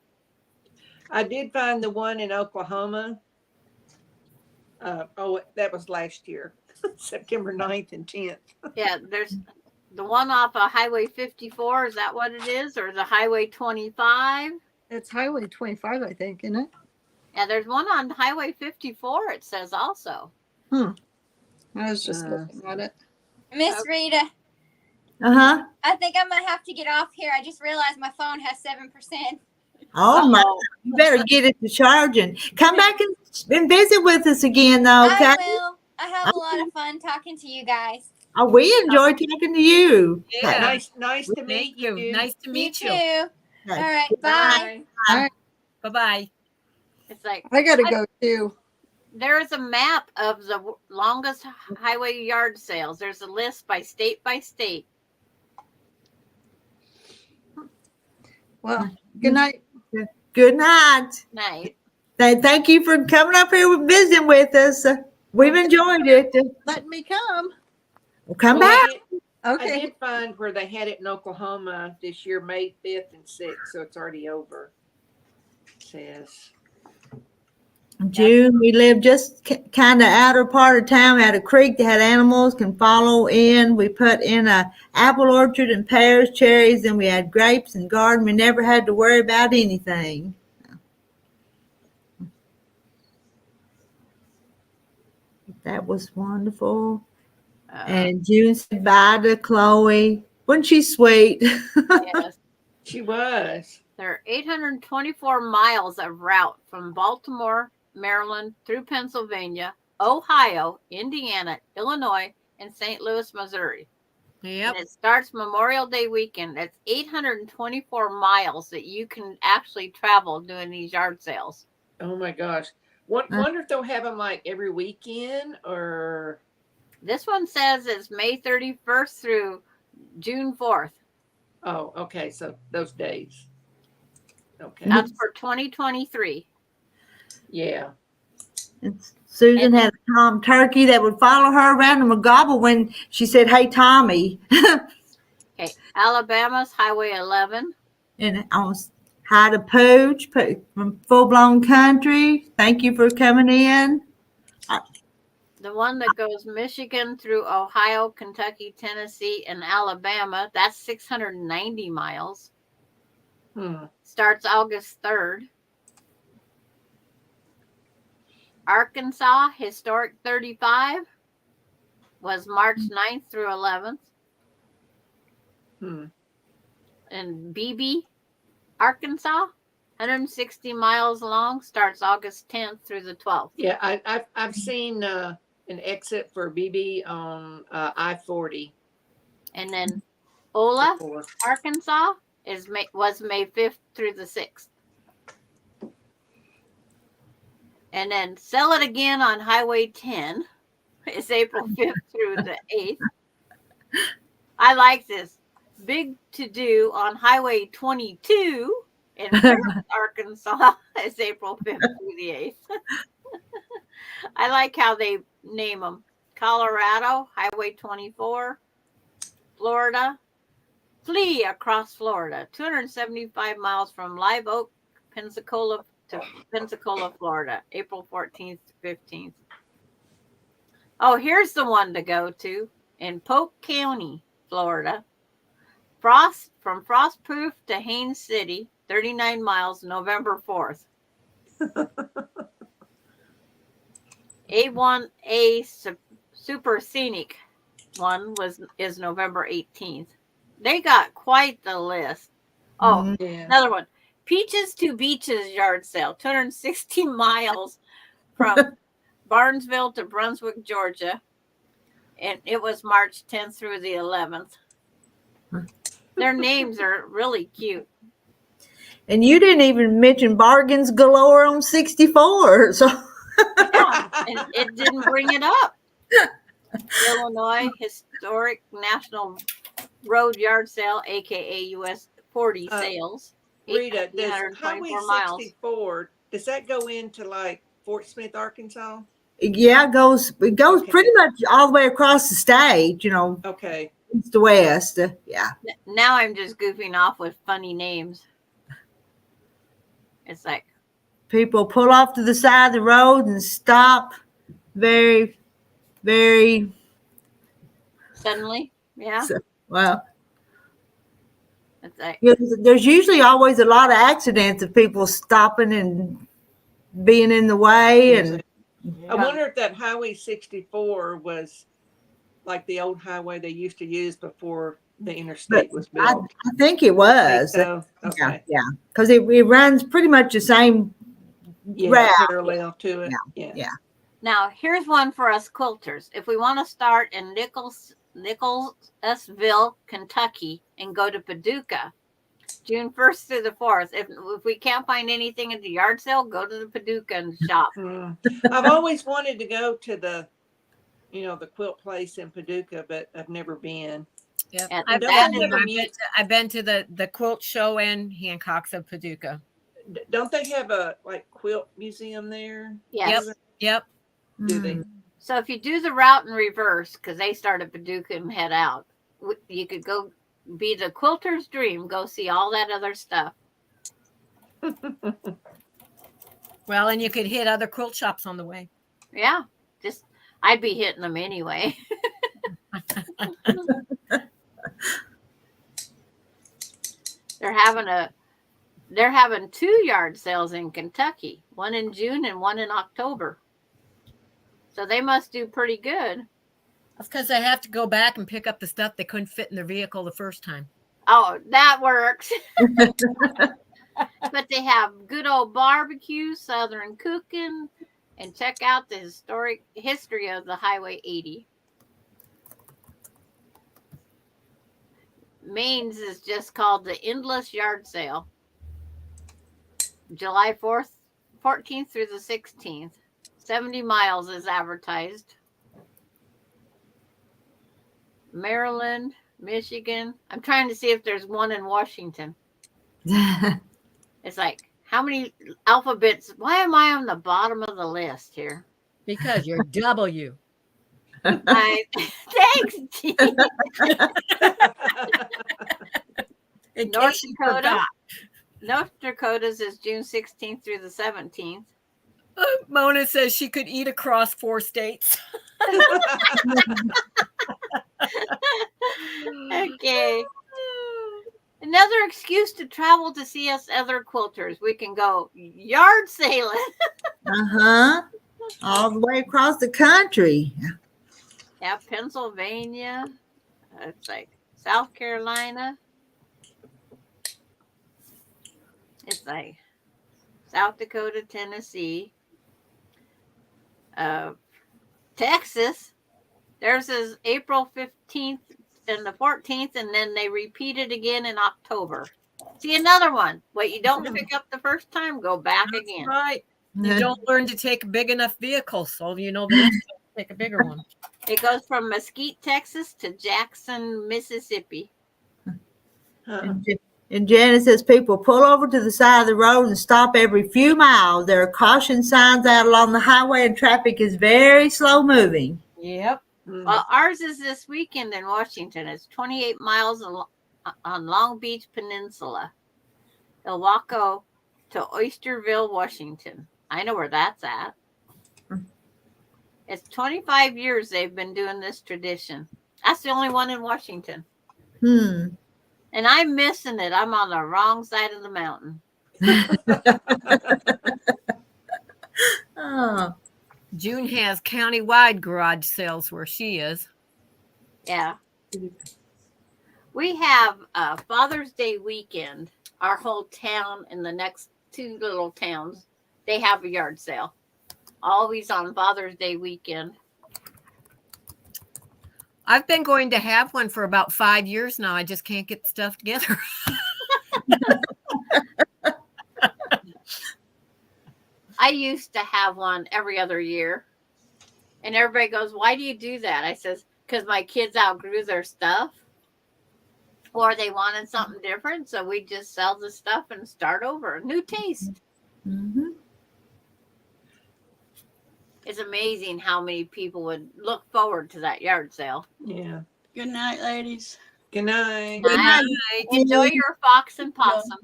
I did find the one in Oklahoma. That was last year, September 9th and 10th. Yeah, there's the one off of Highway 54. Is that what it is? Or the Highway 25? It's Highway 25, I think, isn't it? Yeah, there's one on Highway 54, it says also. I was just looking at it. Miss Rita, Uh-huh. I think I'm gonna have to get off here. I just realized my phone has 7%. Oh my! Uh-oh. You better get it to charging. Come back and visit with us again, though. Okay? I will. I have a lot of fun talking to you guys. Oh, we enjoy talking to you. Okay. Yeah. Nice to Thank meet you. you. Nice to You meet too. you. All Okay. right. Bye. Bye. All right. Bye bye. It's like I gotta go too. there's a map of the longest highway yard sales. There's a list by state by state. Well, good night. Good night. Night. Thank you for coming up here and visiting with us. We've enjoyed it. Let me come. Well, come Well, back. I Okay. did find where they had it in Oklahoma this year, May 5th and 6th, so it's already over. It says. June, we live just kind of outer part of town. We had a creek that had animals can follow in. We put in a apple orchard and pears, cherries, and we had grapes and garden. We never had to worry about anything. That was wonderful. And June said bye to Chloe. Wasn't she sweet? Yes. She was. There are 824 miles of route from Baltimore, Maryland, through Pennsylvania, Ohio, Indiana, Illinois, and St. Louis, Missouri. Yep. And it starts Memorial Day weekend. That's 824 miles that you can actually travel doing these yard sales. Oh my gosh. Wonder if they'll have them like every weekend or. This one says it's May 31st through June 4th. Oh, okay. So those days. Okay. That's for 2023. Yeah. And Susan had a Tom turkey that would follow her around and would gobble when she said, "Hey, Tommy." Okay. Alabama's Highway 11. And I was hi to Pooch from Full Blown Country. Thank you for coming in. The one that goes Michigan through Ohio, Kentucky, Tennessee, and Alabama. That's 690 miles. Starts August 3rd. Arkansas Historic 35 was March 9th through 11th. And Beebe, Arkansas, 160 miles long, starts August 10th through the 12th. Yeah, I've seen an exit for BB on I-40. And then Ola, Arkansas was May 5th through the 6th. And then Sell It Again on Highway 10 is April 5th through the 8th. I like this. Big To Do on Highway 22 in Paris, Arkansas is April 5th through the 8th. I like how they name them. Colorado, Highway 24. Florida, Flee Across Florida, 275 miles from Live Oak, Pensacola to Pensacola, Florida, April 14th to 15th. Oh, here's the one to go to in Polk County, Florida. From Frostproof to Haines City, 39 miles, November 4th. A1A Super Scenic one is November 18th. They got quite the list. Oh, another one. Peaches to Beaches yard sale, 260 miles from Barnesville to Brunswick, Georgia. And it was March 10th through the 11th. Their names are really cute. And you didn't even mention bargains galore on 64. So Yeah, and it didn't bring it up. Illinois Historic National Road Yard Sale, aka US 40 sales. Rita, does Highway miles. 64, does that go into like Fort Smith, Arkansas? yeah, it goes pretty much all the way across the state, Okay. east to west. Yeah. Now I'm just goofing off with funny names. It's like People pull off to the side of the road and stop very, very suddenly. Yeah. well. It's like There's usually always a lot of accidents of people stopping and being in the way. And I wonder if that Highway 64 was like the old highway they used to use before the interstate was built. I think it was. So, okay. Yeah. Because it runs pretty much the same route. Parallel to it. Yeah. Now, here's one for us quilters. If we want to start in Nicholsville, Kentucky, and go to Paducah, June 1st through the 4th. If we can't find anything at the yard sale, go to the Paducah and shop. I've always wanted to go to the quilt place in Paducah, but I've never been. Yep. And I've been to the quilt show in Hancock's of Paducah. Don't they have a quilt museum there? Yes. Yep. Do they? So if you do the route in reverse, because they start at Paducah and head out, you could go be the quilter's dream. Go see all that other stuff. Well, and you could hit other quilt shops on the way. Yeah. I'd be hitting them anyway. They're having 2 yard sales in Kentucky, one in June and one in October. So they must do pretty good. That's because they have to go back and pick up the stuff they couldn't fit in their vehicle the first time. Oh, that works. But they have good old barbecue, Southern cooking, and check out the history of the Highway 80. Maine's is just called the Endless Yard Sale. July 14th through the 16th. 70 miles is advertised. Maryland, Michigan. I'm trying to see if there's one in Washington. It's like, how many alphabets? Why am I on the bottom of the list here? Because you're W. Thanks, G. North Dakota's is June 16th through the 17th. Mona says she could eat across 4 states. Okay. Another excuse to travel to see us other quilters. We can go yard sailing. All the way across the country. Yeah, Pennsylvania. It's like South Carolina. It's like South Dakota, Tennessee. Texas. Theirs is April 15th and the 14th, and then they repeat it again in October. See, another one. What you don't pick up the first time, go back again. Right. You don't learn to take a big enough vehicle, so you know the next time take a bigger one. It goes from Mesquite, Texas to Jackson, Mississippi. And Janet says people pull over to the side of the road and stop every few miles. There are caution signs out along the highway and traffic is very slow moving. Yep. Well, ours is this weekend in Washington. It's 28 miles on Long Beach Peninsula. Ilwaco to Oysterville, Washington. I know where that's at. It's 25 years they've been doing this tradition. That's the only one in Washington. And I'm missing it. I'm on the wrong side of the mountain. Oh. June has countywide garage sales where she is. Yeah. We have a Father's Day weekend. Our whole town and the next 2 little towns, they have a yard sale. Always on Father's Day weekend. I've been going to have one for about 5 years now. I just can't get the stuff together. I used to have one every other year. And everybody goes, why do you do that? I says, because my kids outgrew their stuff. Or they wanted something different. So we just sell the stuff and start over. A new taste. It's amazing how many people would look forward to that yard sale. Yeah. Good night, ladies. Good night. Good night. Enjoy your fox and possum.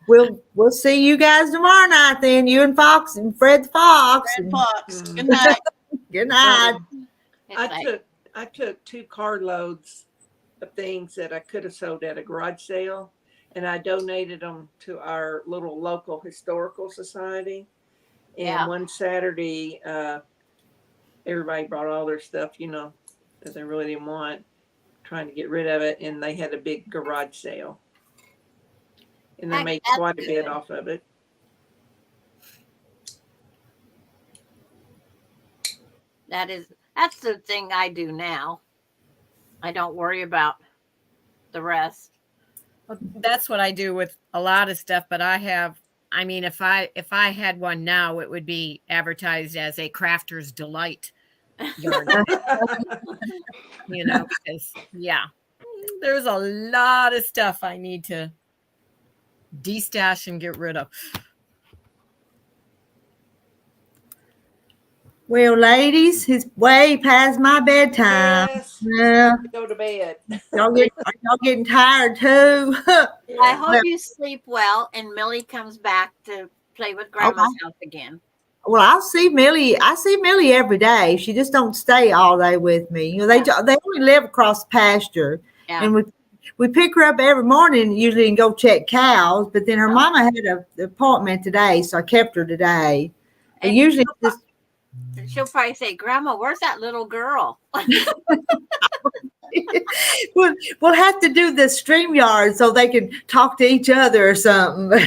We'll see you guys tomorrow night then. You and Fox and Fred the Fox. Fred Fox. Good night. Good night. I took 2 carloads of things that I could have sold at a garage sale, and I donated them to our little local historical society. And one Saturday, everybody brought all their stuff, that they really didn't want. trying to get rid of it, and they had a big garage sale, and they Heck, made that's quite a bit good. off of it. That's the thing I do now. I don't worry about the rest. That's what I do with a lot of stuff, but I mean, if I had one now, it would be advertised as a crafter's delight yard. Because there's a lot of stuff I need to destash and get rid of. Well, ladies, it's way past my bedtime. Yes, Yeah. it's time to go to bed. Are y'all getting tired too? I hope Well, you sleep well and Millie comes back to play with Grandma's house again. well, I see Millie every day. She just don't stay all day with me. They only live across the pasture, and we pick her up every morning usually and go check cows. But then her mama had an appointment today, so I kept her today. But usually she'll probably say, "Grandma, where's that little girl?" we'll have to do the StreamYard so they can talk to each other or something.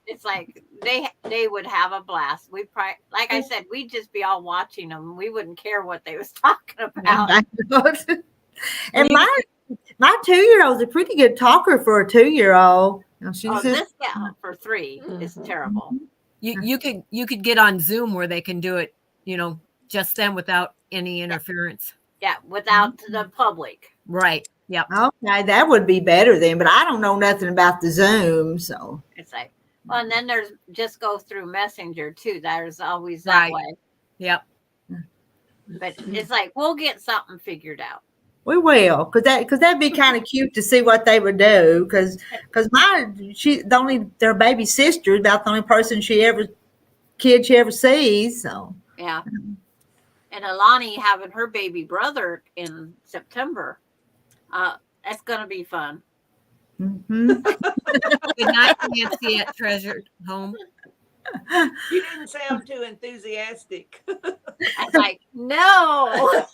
It's like they would have a blast. We probably, like I said, we'd just be all watching them. We wouldn't care what they was talking about. And my 2-year-old's a pretty good talker for a 2-year-old. This gal for 3 is terrible. You could get on Zoom where they can do it, just them without any interference. Yeah, without the public. Right. Yep. Okay, that would be better then, but I don't know nothing about the Zoom, so. It's like, well, and then there's just go through Messenger too. There's always that way. Yep. But it's like, we'll get something figured out. We will, because that'd be kind of cute to see what they would do. Because their baby sister is about the only person she ever sees. So yeah. And Alani having her baby brother in September. That's gonna be fun. Mm-hmm. Good night, Nancy at Treasured Home. You didn't sound too enthusiastic. I was like, no.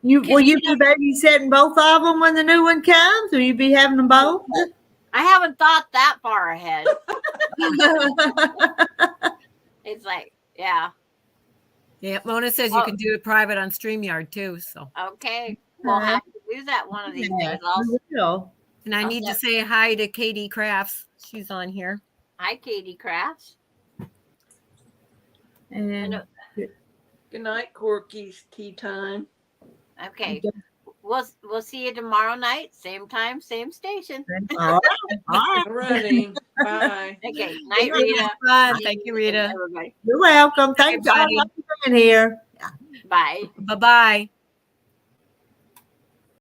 Will you be babysitting both of them when the new one comes? Will you be having them both? I haven't thought that far ahead. It's like, yeah. Yeah, Mona says you can do it private on StreamYard too. So okay, we'll have to do that one of these days. Also, and I need to say hi to Katie Crafts. She's on here. Hi, Katie Crafts. And good night, Corky's tea time. Okay, we'll see you tomorrow night, same time, same station. All right. Running. Bye. Okay, night, Rita. Thank you, Rita. Everybody. You're welcome. Thank you all for being here. Bye. Bye-bye.